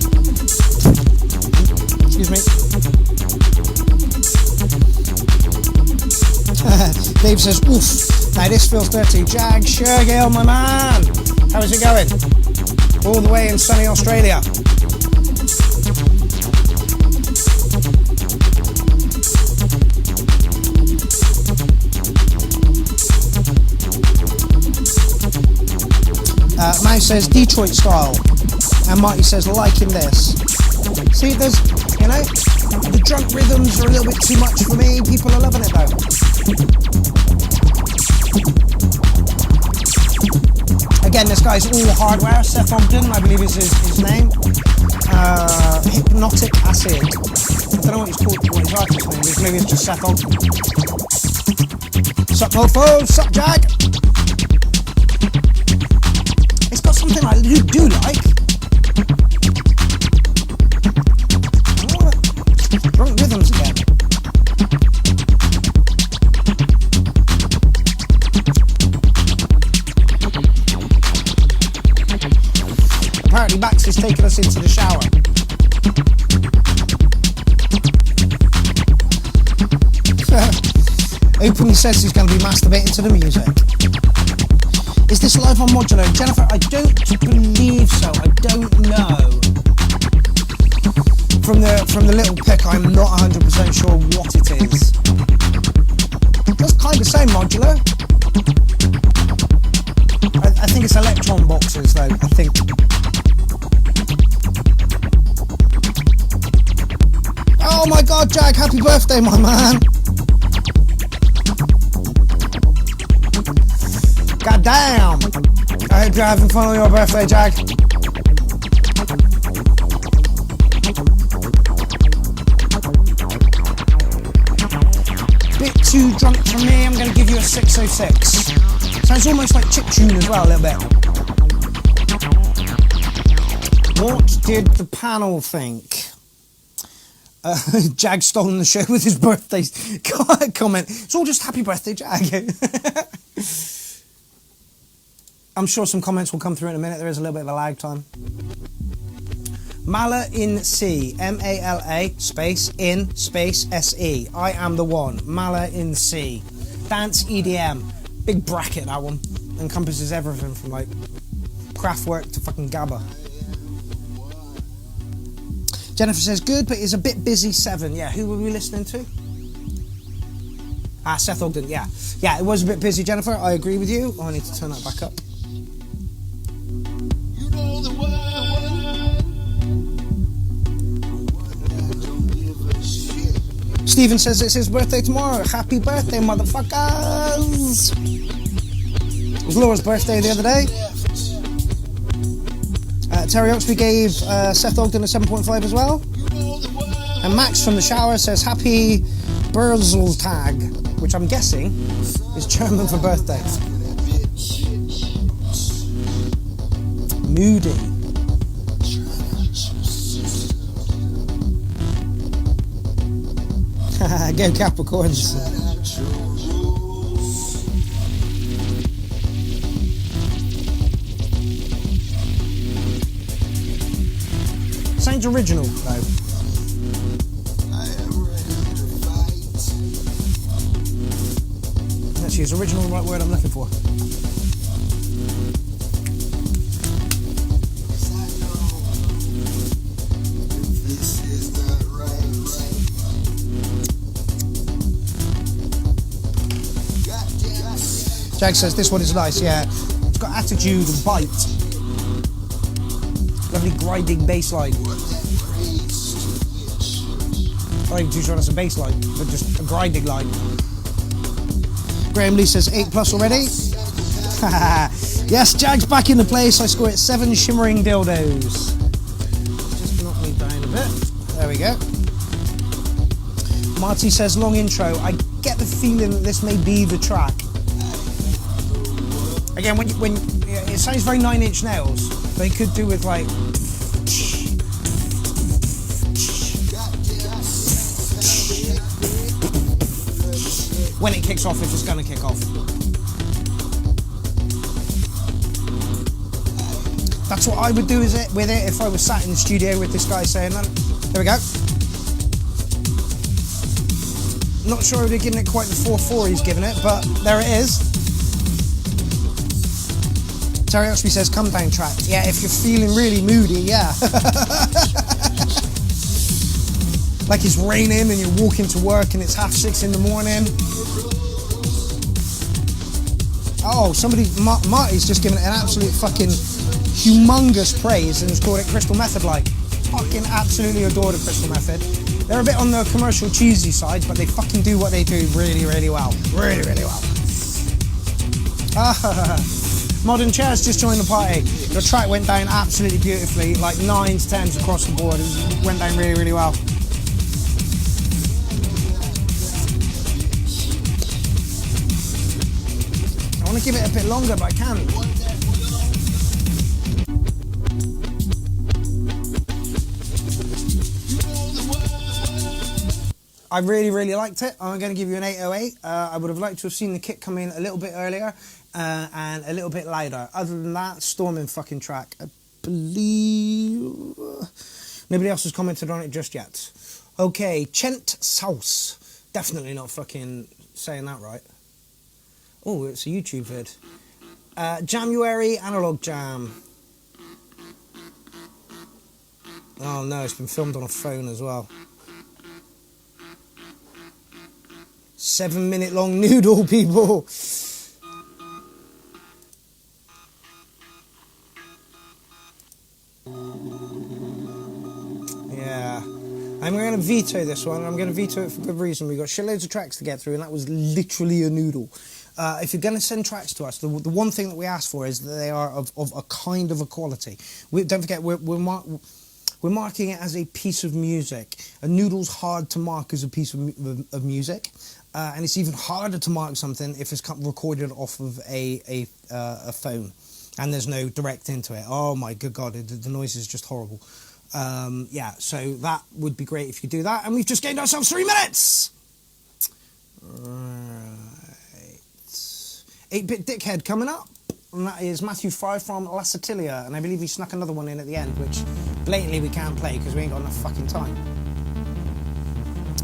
Excuse me. Dave says, oof, now this feels dirty. Jag, Shergill, my man. How is it going? All the way in sunny Australia. Mouse says Detroit style. And Marty says liking this. See, there's, you know, the drunk rhythms are a little bit too much for me. People are loving it though. Again, this guy's all hardware. Seth Ogden, I believe is his name. Hypnotic acid. I don't know what he's called, what his artist name is. Maybe it's just Seth Ogden. Sup, mofo? Sup, Jag? It's got something I do like. Drunk rhythms again. Apparently Max is taking us into the shower. Openly says he's going to be masturbating to the music. Is this live on Modular? Jennifer, I don't believe so. I don't know. From the little pic, I'm not 100% sure what it is. It does kind of say Modular. I think it's Electron boxes though, I think. Oh my God, Jag, happy birthday, my man. God damn. I hope you're having fun on your birthday, Jag. too drunk for me. I'm going to give you a 606. Sounds almost like chiptune as well, a little bit. What did the panel think? Jag stolen the show with his birthday comment. It's all just happy birthday, Jag. I'm sure some comments will come through in a minute. There is a little bit of a lag time. Mala in C. M-A-L-A space in space S-E. I am the one. Mala in C. Dance EDM. Big bracket, that one. Encompasses everything from like Kraftwerk to fucking Gabba. Jennifer says, good, but is a bit busy 7. Yeah, who were we listening to? Seth Ogden, yeah. Yeah, it was a bit busy, Jennifer. I agree with you. Oh, I need to turn that back up. You know the word. Stephen says it's his birthday tomorrow. Happy birthday, motherfuckers! It was Laura's birthday the other day. Terry Oxby gave Seth Ogden a 7.5 as well. And Max from the shower says happy Burzltag, which I'm guessing is German for birthday. Moody. Go Capricorns. Sounds original though. Actually, is original the right word I'm looking for? Jag says this one is nice, yeah. It's got attitude and bite. Lovely grinding bass line. Not even too sure that's a bass line, but just a grinding line. Graham Lee says 8+ already. Yes, Jag's back in the place. I score it 7 shimmering dildos. Just knock me down a bit. There we go. Marty says long intro. I get the feeling that this may be the track. Again, when it sounds very 9 Inch Nails, but it could do with like. When it kicks off, if it's going to kick off. That's what I would do with it if I was sat in the studio with this guy saying that. There we go. Not sure I would have given it quite the 4.4 he's given it, but there it is. Terry Oxby says, come down track. Yeah, if you're feeling really moody, yeah. Like it's raining and you're walking to work and it's 6:30 in the morning. Oh, somebody, Marty's just given it an absolute fucking humongous praise and has called it Crystal Method-like. Fucking absolutely adore the Crystal Method. They're a bit on the commercial cheesy side, but they fucking do what they do really, really well. Really, really well. Modern Chairs just joined the party. The track went down absolutely beautifully, like 9s, 10s across the board. It went down really, really well. I want to give it a bit longer, but I can't. I really, really liked it. I'm going to give you an 808. I would have liked to have seen the kit come in a little bit earlier and a little bit louder. Other than that, storming fucking track. I believe nobody else has commented on it just yet. Okay, Chent Sauce. Definitely not fucking saying that right. Oh, it's a YouTube vid. January Analog Jam. Oh no, it's been filmed on a phone as well. 7-minute long noodle, people. Yeah. I'm going to veto this one. I'm going to veto it for good reason. We've got shitloads of tracks to get through, and that was literally a noodle. If you're going to send tracks to us, the one thing that we ask for is that they are of a kind of a quality. Don't forget, we're marking it as a piece of music. A noodle's hard to mark as a piece of music. and it's even harder to mark something if it's recorded off of a phone and there's no direct into it. Oh my good God, the noise is just horrible. Yeah, so that would be great if you do that. And we've just gained ourselves 3 minutes. Right. 8-Bit Dickhead coming up. And that is Matthew 5 from La Sicilia. And I believe he snuck another one in at the end, which blatantly we can't play because we ain't got enough fucking time.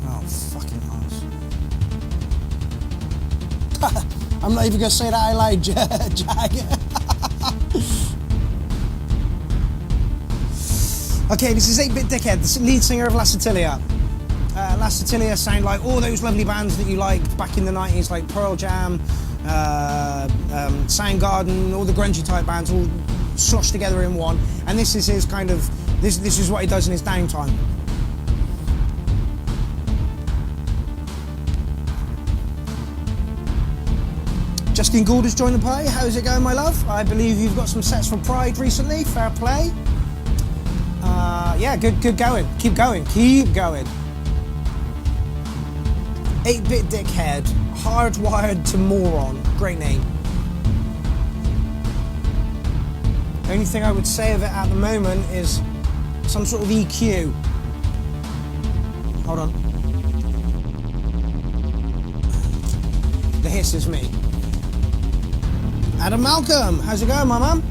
Oh, fucking arse. I'm not even going to say that I lied, Jag. Okay, this is 8-Bit Dickhead, the lead singer of La Sicilia. La Sicilia sound like all those lovely bands that you liked back in the 90s, like Pearl Jam, Soundgarden, all the grungy type bands, all sloshed together in one. And this is his kind of, this is what he does in his downtime. Justine Gould has joined the party. How's it going, my love? I believe you've got some sets for Pride recently. Fair play. Yeah, good going. Keep going. 8-Bit Dickhead. Hardwired to Moron. Great name. The only thing I would say of it at the moment is some sort of EQ. Hold on. The hiss is me. Adam Malcolm, how's it going, my man?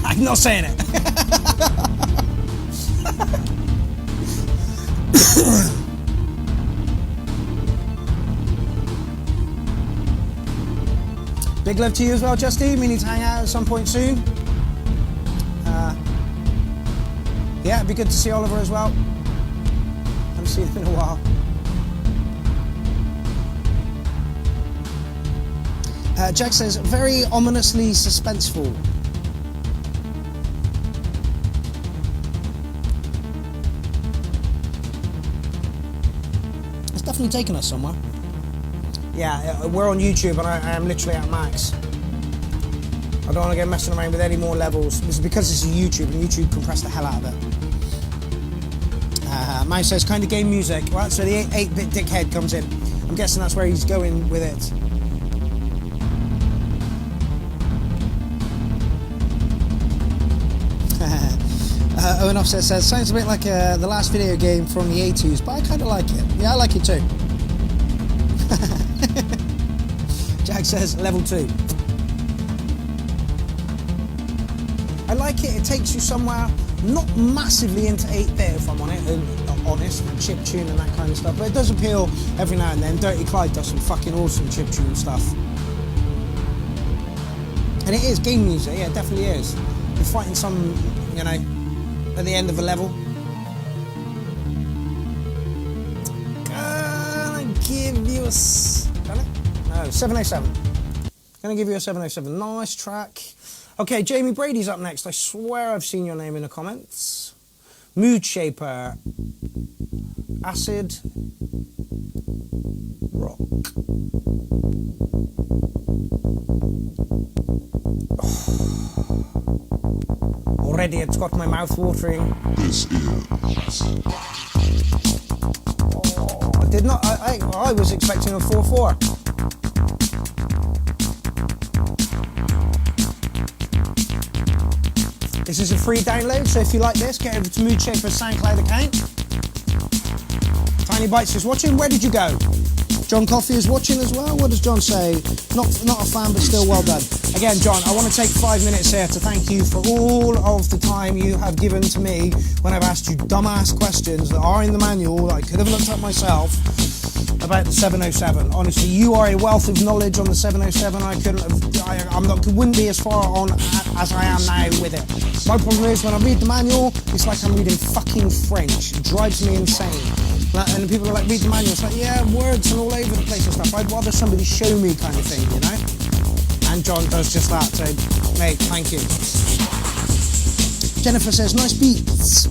I'm not saying it. Big love to you as well, Justine. We need to hang out at some point soon. Yeah, it'd be good to see Oliver as well. Haven't seen him in a while. Jack says, very ominously suspenseful. It's definitely taken us somewhere. Yeah, we're on YouTube and I am literally at max. I don't want to go messing around with any more levels. This is because this is YouTube and YouTube compressed the hell out of it. Mine says, kind of game music. Right, so the 8-Bit Dickhead comes in. I'm guessing that's where he's going with it. Owen Offset says, sounds a bit like the last video game from the A2s, but I kind of like it. Yeah, I like it too. Jack says, level 2. I like it. It takes you somewhere, not massively into 8-bit, if I'm honest, chiptune and that kind of stuff, but it does appeal every now and then. Dirty Clyde does some fucking awesome chiptune stuff. And it is game music, yeah, it definitely is. You're fighting some, you know, at the end of a level. Gonna give you a... No, 707. Gonna give you a 707. Nice track. Okay, Jamie Brady's up next. I swear I've seen your name in the comments. Mood Shaper. Acid. Rock. Oh. Already it's got my mouth watering. This is... Oh, I did not... I was expecting a 4-4. This is a free download, so if you like this, get over to Mood Shaper's SoundCloud account. Tiny Bites is watching. Where did you go? John Coffey is watching as well. What does John say? Not a fan, but still well done. Again, John, I want to take 5 minutes here to thank you for all of the time you have given to me when I've asked you dumbass questions that are in the manual that I could have looked up myself about the 707. Honestly, you are a wealth of knowledge on the 707. I wouldn't be as far on as I am now with it. My problem is when I read the manual, it's like I'm reading fucking French. It drives me insane. And people are like, read the manual. It's like, yeah, words are all over the place and stuff. I'd rather somebody show me kind of thing, you know? And John does just that. So, mate, thank you. Jennifer says, nice beats.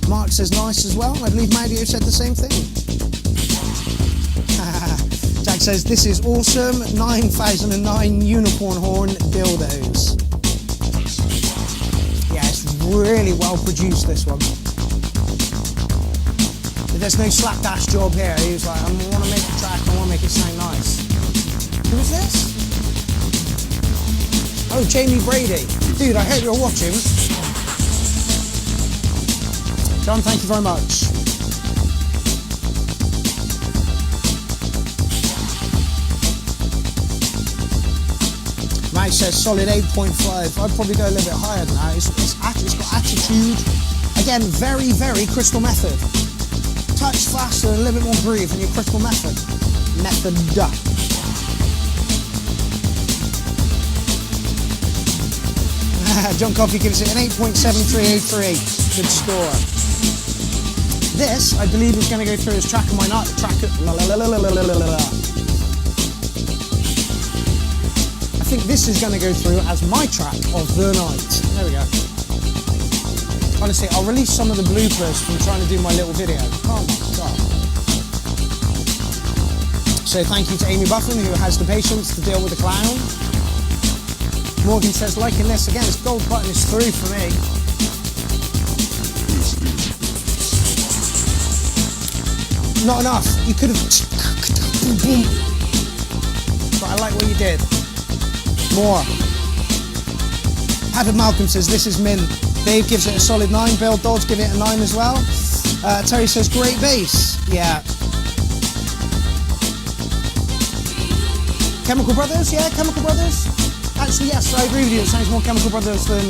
Mark says, nice as well. I believe Mario said the same thing. Jack says, this is awesome. 9009 unicorn horn dildos. really well produced, this one. There's no slapdash job here. He was like, I want to make a track, I want to make it sound nice. Who was this? Oh, Jamie Brady. Dude, I hope you're watching. John, thank you very much. Mike says solid 8.5. I'd probably go a little bit higher than that. It's got attitude. Again, very, very Crystal Method. Touch faster and a little bit more groove than your Crystal Method. John Coffey gives it an 8.7383. Good score. This, I believe, is going to go through as track of my night. I think this is going to go through as my track of the night. There we go. Honestly, I'll release some of the bloopers from trying to do my little video. Oh my god. So thank you to Amy Buffin, who has the patience to deal with the clown. Morgan says, liking this. Again, this gold button is through for me. Not enough. You could have... But I like what you did. More. Adam Malcolm says, this is mint. Dave gives it a solid 9. Bill Dodds give it a 9 as well. Terry says, great bass. Yeah. Chemical Brothers? Yeah, Chemical Brothers. Actually, yes, I agree with you. It sounds more Chemical Brothers than...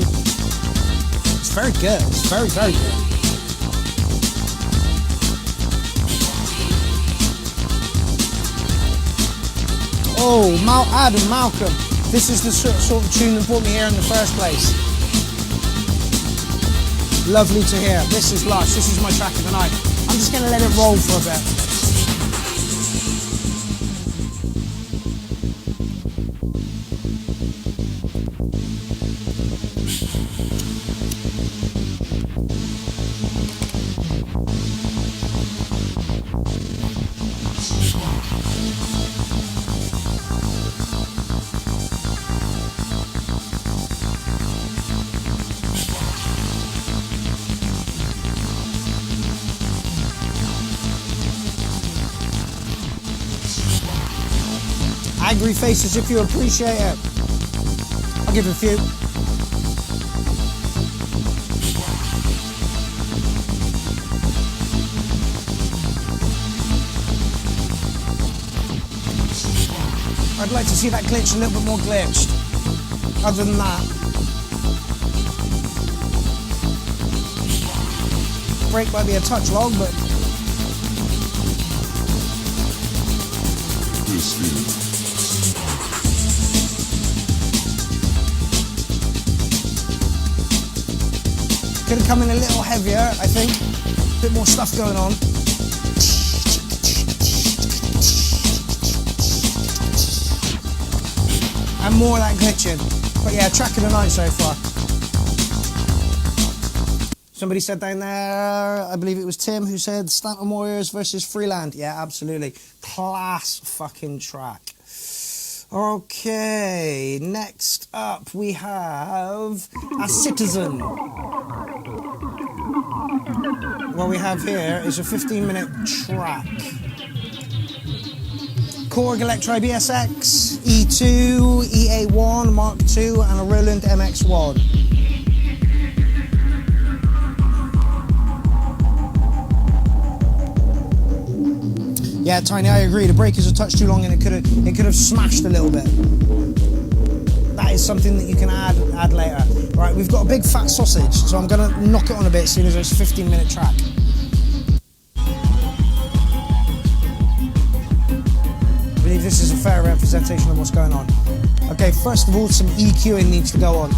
It's very good. It's very, very good. Oh, Adam Malcolm. This is the sort of tune that brought me here in the first place. Lovely to hear. This is lush. This is my track of the night. I'm just going to let it roll for a bit. Angry faces if you appreciate it. I'll give it a few. I'd like to see that glitch a little bit more glitched. Other than that. Break might be a touch long, but... Could have come in a little heavier, I think. A bit more stuff going on. And more of that glitching. But yeah, track of the night so far. Somebody said down there, I believe it was Tim, who said Stanton Warriors versus Freeland. Yeah, absolutely. Class fucking track. Okay, next up we have A Citizen. What we have here is a 15-minute track. Korg Electro BSX, E2, EA1, Mark II, and a Roland MX1. Yeah, Tiny, I agree. The break is a touch too long, and it could have smashed a little bit. That is something that you can add later. Right, we've got a big fat sausage, so I'm gonna knock it on a bit as soon as it's a 15-minute track. I believe this is a fair representation of what's going on. Okay, first of all, some EQing needs to go on.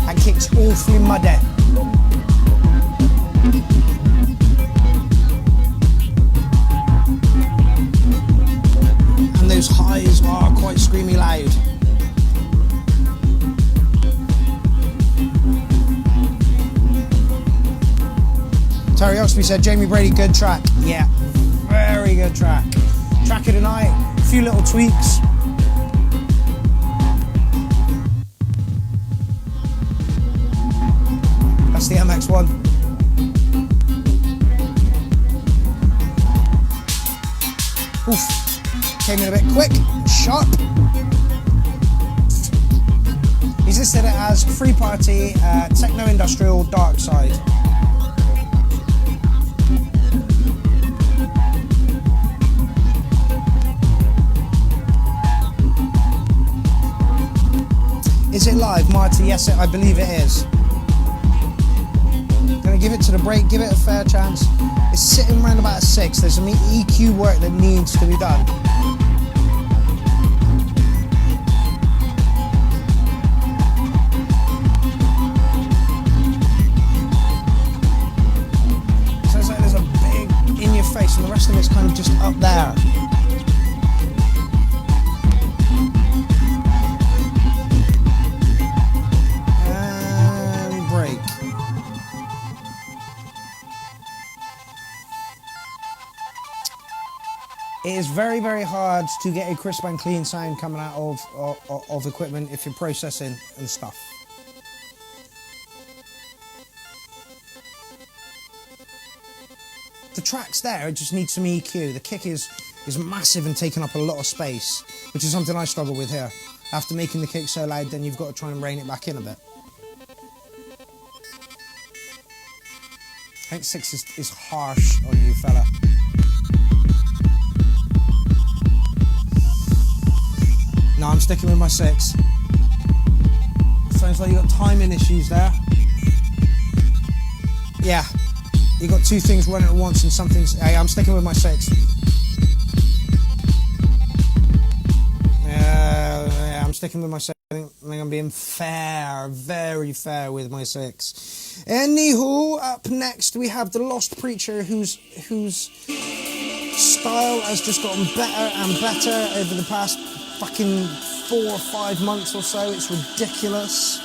That kick's awfully muddy. Those highs are quite screamy loud. Terry Oxby said, Jamie Brady, good track. Yeah, very good track. Track of the night, a few little tweaks. That's the MX-1. Oof. Came in a bit quick, sharp. He's listed it as free party, techno-industrial, dark side. Is it live, Marty? Yes, I believe it is. Gonna give it to the break, give it a fair chance. It's sitting around about a 6. There's some EQ work that needs to be done. Sounds like there's a big in your face and the rest of it's kind of just up there. It is very, very hard to get a crisp and clean sound coming out of equipment if you're processing and stuff. The track's there, it just needs some EQ. The kick is massive and taking up a lot of space, which is something I struggle with here. After making the kick so loud, then you've got to try and rein it back in a bit. I think 6 is harsh on you, fella. No, I'm sticking with my 6. Sounds like you got timing issues there. Yeah, you got 2 things running at once and something's... Hey, I'm sticking with my 6. Yeah, I'm sticking with my 6. I think I'm being fair, very fair with my 6. Anywho, up next we have the Lost Preacher, whose style has just gotten better and better over the past fucking 4 or 5 months or so. It's ridiculous.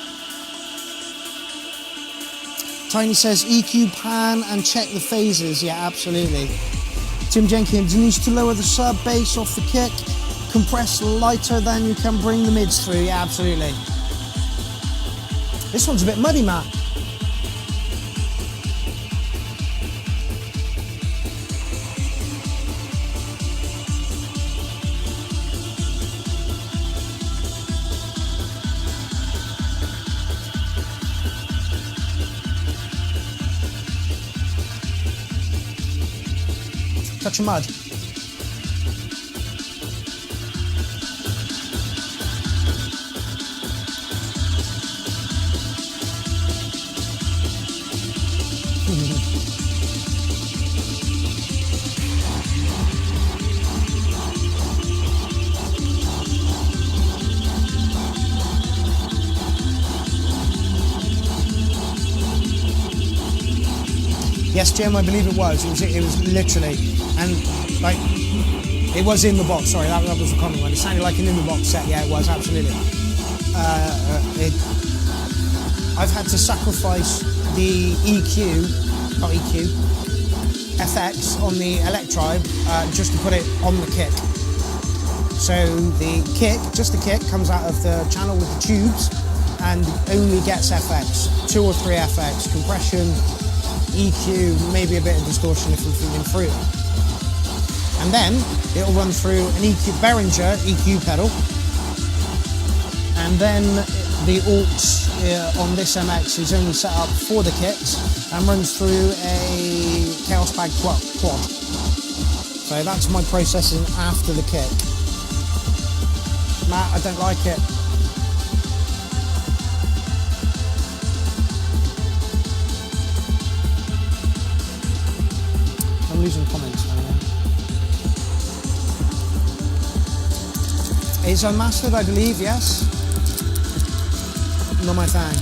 Tiny says EQ pan and check the phases. Yeah, absolutely. Tim Jenkins needs to lower the sub bass off the kick, compress lighter than you can bring the mids through. Yeah, absolutely. This one's a bit muddy, Matt. Touch of mud. Yes, Jim, I believe it was. It was literally, and like, it was in the box. Sorry, that was the comment one. It sounded like an in the box set. Yeah, it was absolutely. I've had to sacrifice the EQ, not EQ, FX on the Electribe just to put it on the kick. So the kick, just the kick, comes out of the channel with the tubes and only gets FX, 2 or 3 FX, compression, EQ, maybe a bit of distortion if we're feeling through. And then it'll run through an EQ Behringer EQ pedal, and then the aux on this MX is only set up for the kicks and runs through a Chaos Bag quad. So that's my processing after the kick. Matt, I don't like it. I'm losing comments now. It's unmastered, I believe, yes. Not my thing.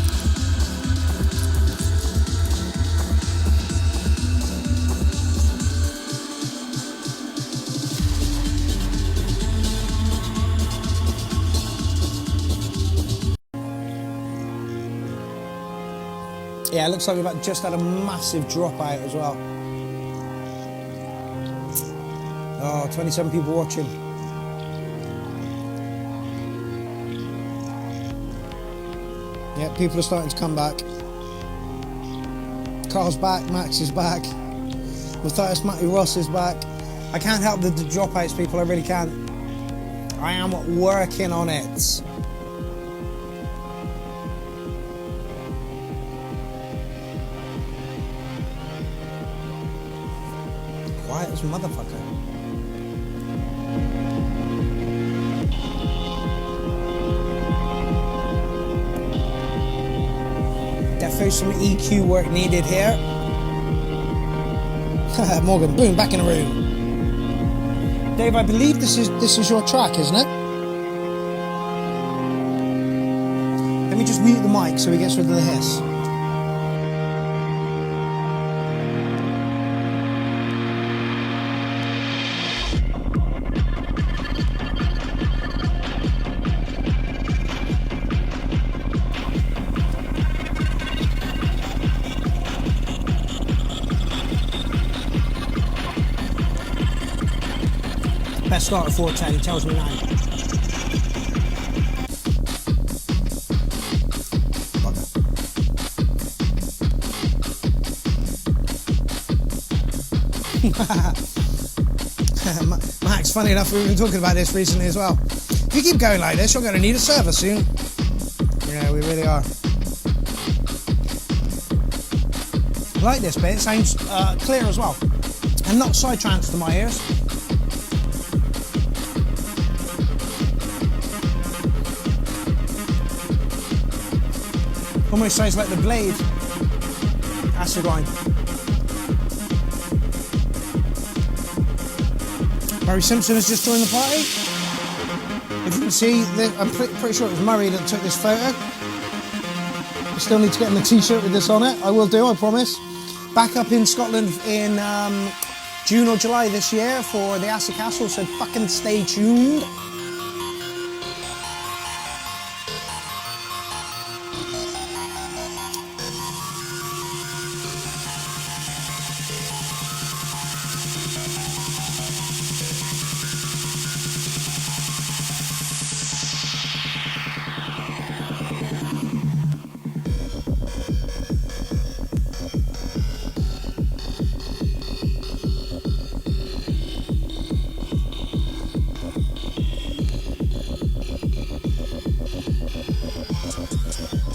Yeah, it looks like we've just had a massive dropout as well. Oh, 27 people watching. Yeah, people are starting to come back. Carl's back, Max is back, Matthias Matty Ross is back. I can't help the dropouts, people, I really can't. I am working on it. Quiet as a motherfucker. Defo some EQ work needed here. Morgan, boom, back in the room. Dave, I believe this is your track, isn't it? Let me just mute the mic so he gets rid of the hiss. Best start at 410, he tells me now. Max, funny enough, we've been talking about this recently as well. If you keep going like this, you're going to need a server soon. Yeah, we really are. I like this bit, it sounds clear as well. And not side-tranced to my ears. Almost sounds like the Blade acid line. Barry Simpson has just joined the party. If you can see, I'm pretty sure it was Murray that took this photo. I still need to get him a t-shirt with this on it. I will do, I promise. Back up in Scotland in June or July this year for the Acid Castle, so fucking stay tuned.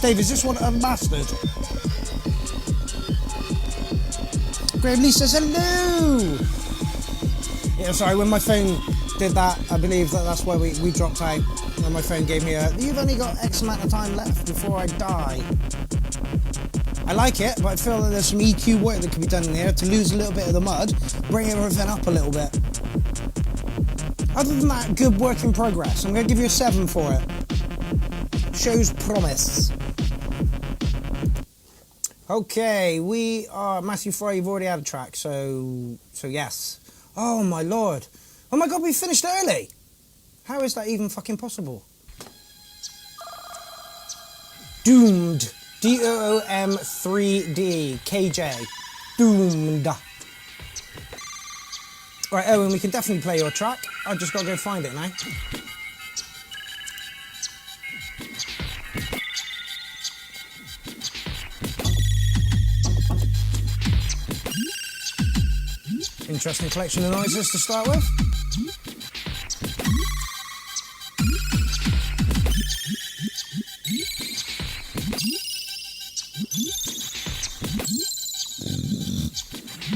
Dave, is this one unmastered? Graham Lee says hello! Yeah, sorry, when my phone did that, I believe that's where we dropped out. And my phone gave me you've only got X amount of time left before I die. I like it, but I feel that there's some EQ work that could be done in here to lose a little bit of the mud, bring everything up a little bit. Other than that, good work in progress. I'm going to give you a 7 for it. Shows promise. Okay, we are Matthew Fry. You've already had a track, so yes. Oh my lord! Oh my god, we finished early. How is that even fucking possible? Doomed. DOOM3D KJ. Doomed. Right, Owen, we can definitely play your track. I've just got to go find it now. Interesting collection of noises to start with.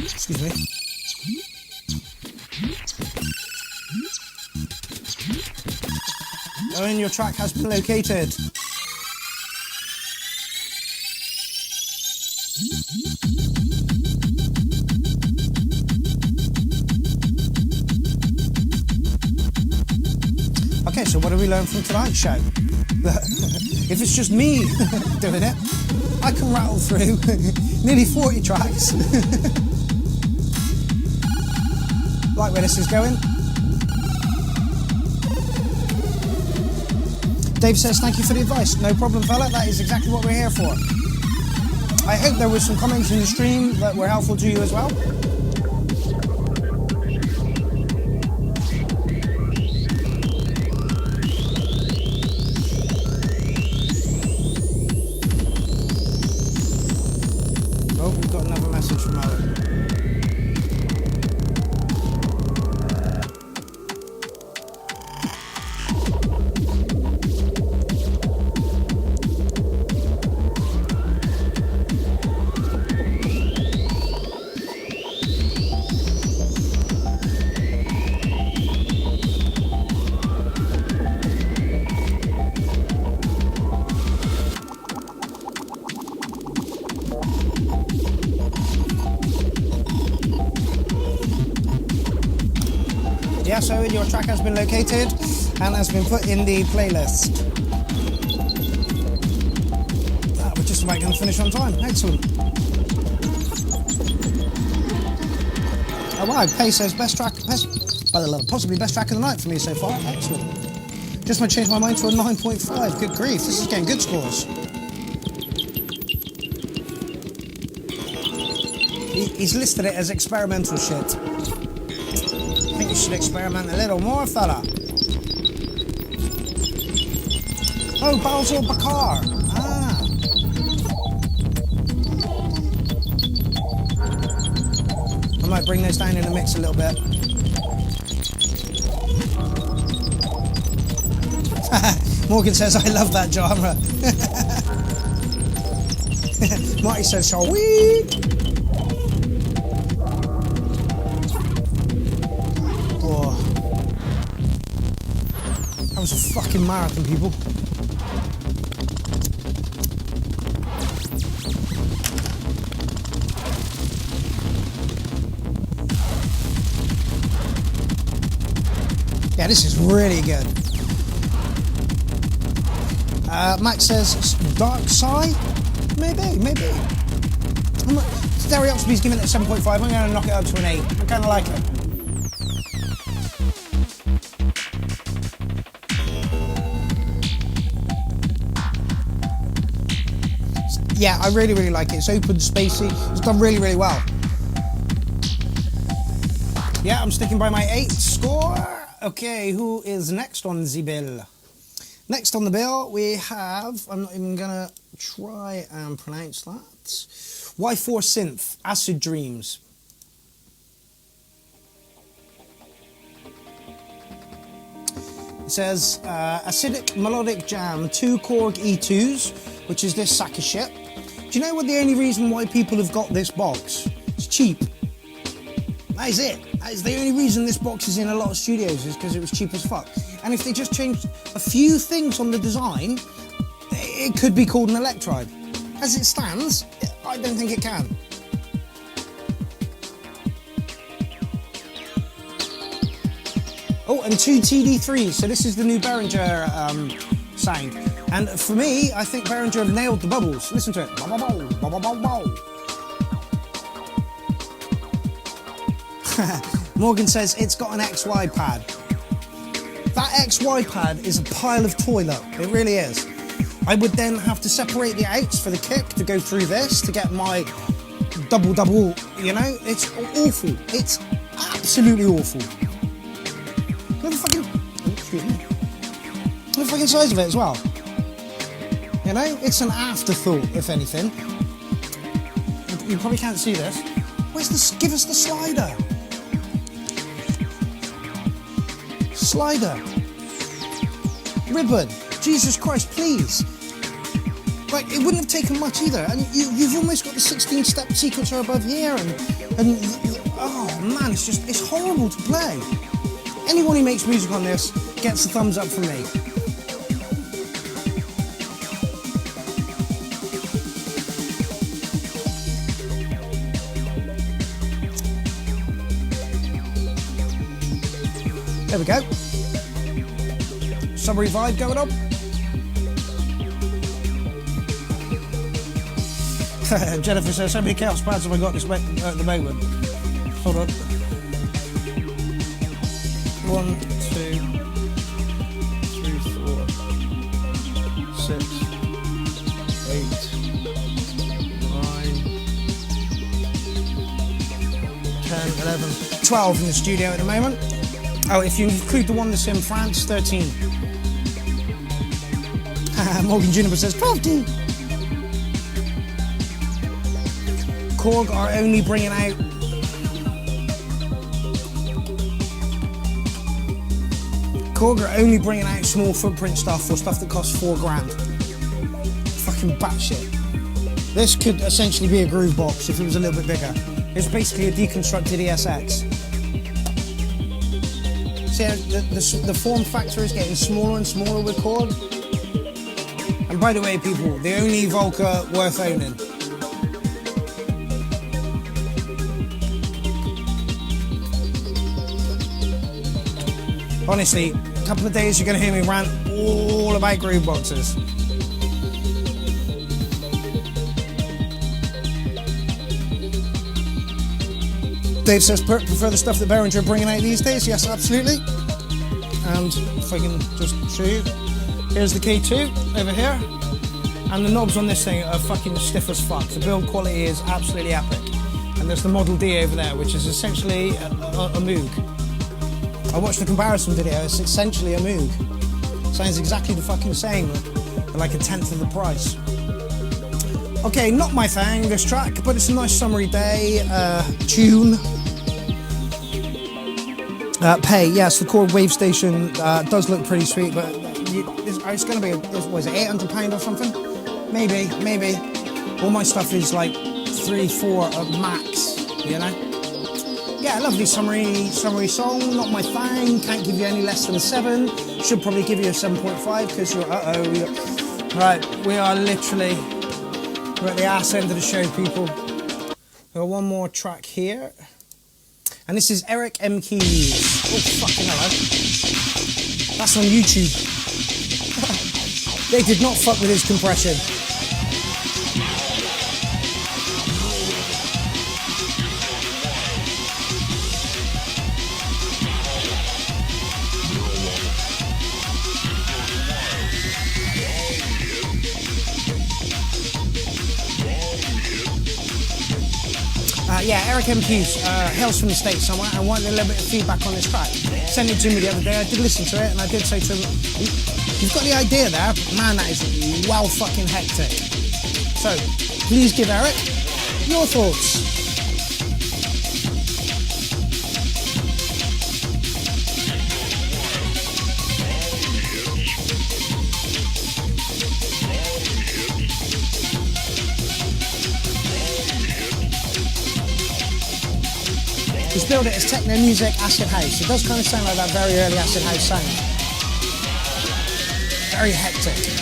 Excuse me. Owen, your track has located. Okay, so what do we learn from tonight's show? If it's just me doing it, I can rattle through nearly 40 tracks. Like where this is going. Dave says, thank you for the advice. No problem, fella. That is exactly what we're here for. I hope there were some comments in the stream that were helpful to you as well. Oh, we've got another Yeah, so your track has been located and has been put in the playlist. We're just about going to finish on time. Excellent. Oh wow, Pay says possibly best track of the night for me so far. Excellent. Just might change my mind to a 9.5. Good grief, this is getting good scores. He's listed it as experimental shit. I think you should experiment a little more, fella. Oh, Basil Bakar. Ah. I might bring those down in the mix a little bit. Morgan says, I love that genre. Marty says, shall we? Oh. That was a fucking marathon, people. Yeah, this is really good. Max says, Dark Side? Maybe. Stereoxby's giving it a 7.5. I'm going to knock it up to an 8. I kind of like it. Yeah, I really, really like it. It's open, spacey. It's done really, really well. Yeah, I'm sticking by my 8 score. Okay, who is next on the bill? Next on the bill, we have, I'm not even going to try and pronounce that, Y4 Synth, Acid Dreams. It says, Acidic Melodic Jam, 2 Korg E2s, which is this sack of shit. Do you know what the only reason why people have got this box? It's cheap. That is it. That is the only reason this box is in a lot of studios, is because it was cheap as fuck. And if they just changed a few things on the design, it could be called an Electride. As it stands, I don't think it can. Oh, and 2 TD3s, so this is the new Behringer sound. And for me, I think Behringer have nailed the bubbles. Listen to it. Bow, bow, bow, bow, bow, bow, bow. Morgan says it's got an XY pad. That XY pad is a pile of toilet. It really is. I would then have to separate the outs for the kick to go through this to get my double, you know? It's awful. It's absolutely awful. Look at the fucking... excuse me. Look at the fucking size of it as well. You know? It's an afterthought, if anything. You probably can't see this. Where's the... give us the slider. Slider. Ribbon. Jesus Christ, please. Like, it wouldn't have taken much either. And you've almost got the 16-step sequencer above here. And oh, man, it's horrible to play. Anyone who makes music on this gets a thumbs up from me. There we go. Summery vibe going on. Jennifer says, how many chaos pads have I got at the moment? Hold on. 1, 2, 3, 4, 6, 8, 9, 10, 11, 12 in the studio at the moment. Oh, if you include the one that's in France, 13. Morgan Juniper says 12. Korg are only bringing out small footprint stuff or stuff that costs $4,000. Fucking batshit. This could essentially be a groove box if it was a little bit bigger. It's basically a deconstructed ESX. See, the form factor is getting smaller and smaller with Korg. And by the way, people, the only Volca worth owning. Honestly, a couple of days you're going to hear me rant all about groove boxes. Dave says, prefer the stuff that Behringer are bringing out these days? Yes, absolutely. And if I can just show you, here's the K2 over here. And the knobs on this thing are fucking stiff as fuck. The build quality is absolutely epic. And there's the Model D over there, which is essentially a Moog. I watched the comparison video, it's essentially a Moog. Sounds exactly the fucking same, but like a tenth of the price. Okay, not my thing, this track, but it's a nice summery day. Tune. Pay, yes, the Chord Wave Station does look pretty sweet, but it's going to be, what is it, £800 or something? Maybe. All my stuff is like 3-4 at max, you know? Yeah, lovely summery song, not my thing, can't give you any less than a 7. Should probably give you a 7.5 because you're, right, we are literally, we're at the ass end of the show, people. We've got one more track here. And this is Eric M. Keys. Oh, fucking hello. That's on YouTube. They did not fuck with his compression. Yeah, Eric M. Hughes, hails from the States somewhere and wanted a little bit of feedback on this track. Sent it to me the other day, I did listen to it and I did say to him, you've got the idea there, but man, that is well fucking hectic. So, please give Eric your thoughts. He's billed it as techno music, acid house. It does kind of sound like that very early acid house sound. Very hectic.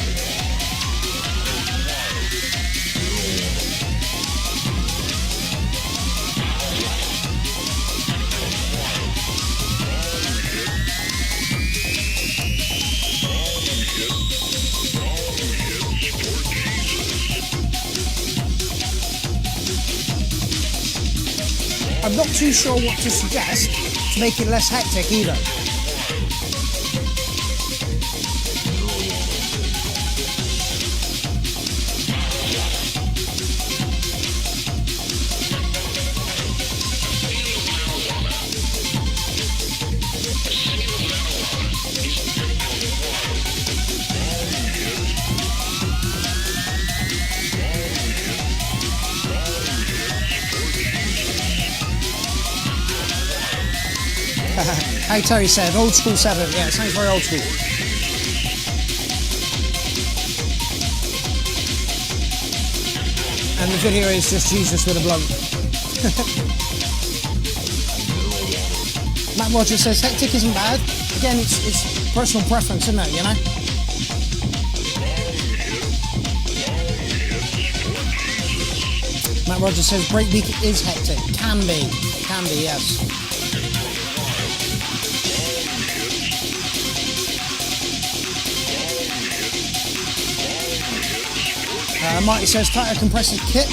I'm not too sure what to suggest to make it less hectic either. How Terry said, old school 7. Yeah, it sounds very old school. And the video is just Jesus with a blunt. Matt Rogers says, hectic isn't bad. Again, it's personal preference, isn't it, you know? Matt Rogers says, breakbeat is hectic. Can be, yes. Marty says, tighter compressor kit.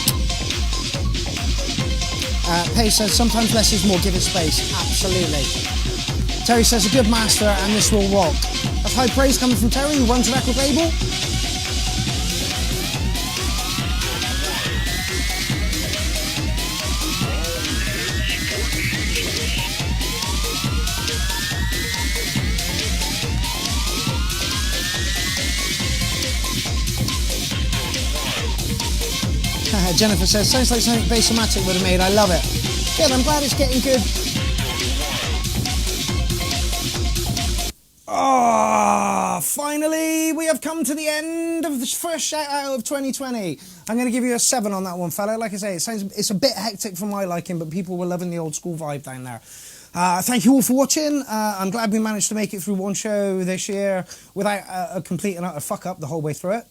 Paige says, sometimes less is more, give it space. Absolutely. Terry says, a good master and this will rock. That's high praise coming from Terry, who runs a record label. Jennifer says, sounds like something Bassomatic would have made. I love it. Good, I'm glad it's getting good. Ah, finally, we have come to the end of this first shout out of 2020. I'm going to give you a 7 on that one, fella. Like I say, it's a bit hectic for my liking, but people were loving the old school vibe down there. Thank you all for watching. I'm glad we managed to make it through one show this year without a complete and utter fuck up the whole way through it.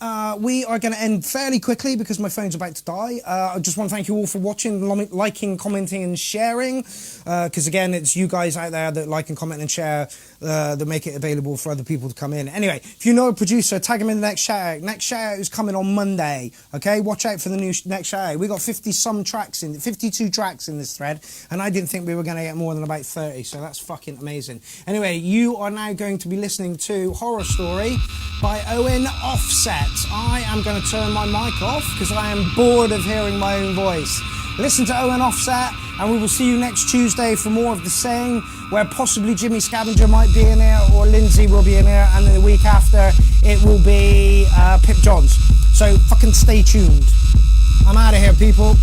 we are going to end fairly quickly because my phone's about to die. I just want to thank you all for watching, liking, commenting and sharing, because again, it's you guys out there that like and comment and share that make it available for other people to come in. Anyway, if you know a producer, tag him in the next shout out. Next shout out is coming on Monday. Okay, watch out for the new next shout out. We got 52 tracks in this thread, and I didn't think we were going to get more than about 30, so that's fucking amazing. Anyway, you are now going to be listening to Horror Story by Owen Offset. I am going to turn my mic off because I am bored of hearing my own voice. Listen to Owen Offset, and we will see you next Tuesday for more of the same, where possibly Jimmy Scavenger might be in here, or Lindsay will be in here, and then the week after it will be Pip Johns. So fucking stay tuned. I'm out of here, people.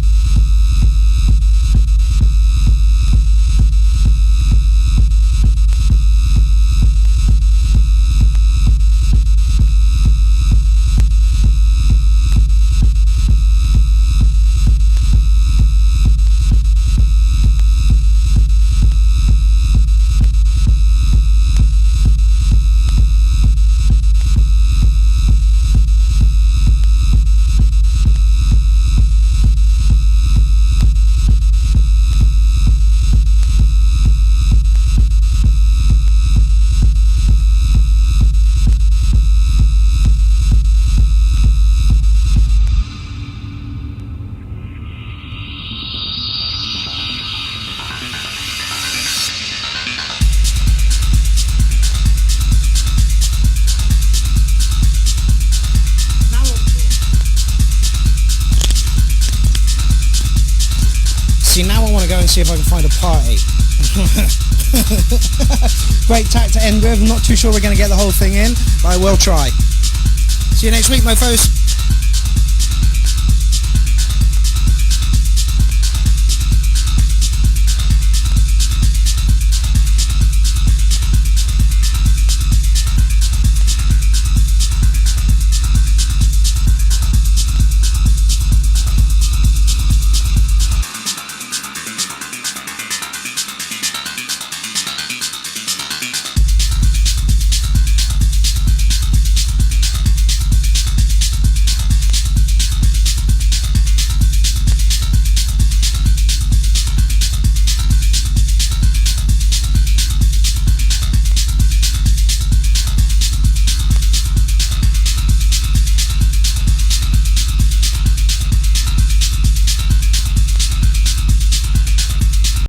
See, now I want to go and see if I can find a party. Great tack to end with. I'm not too sure we're going to get the whole thing in, but I will try. See you next week, mofos.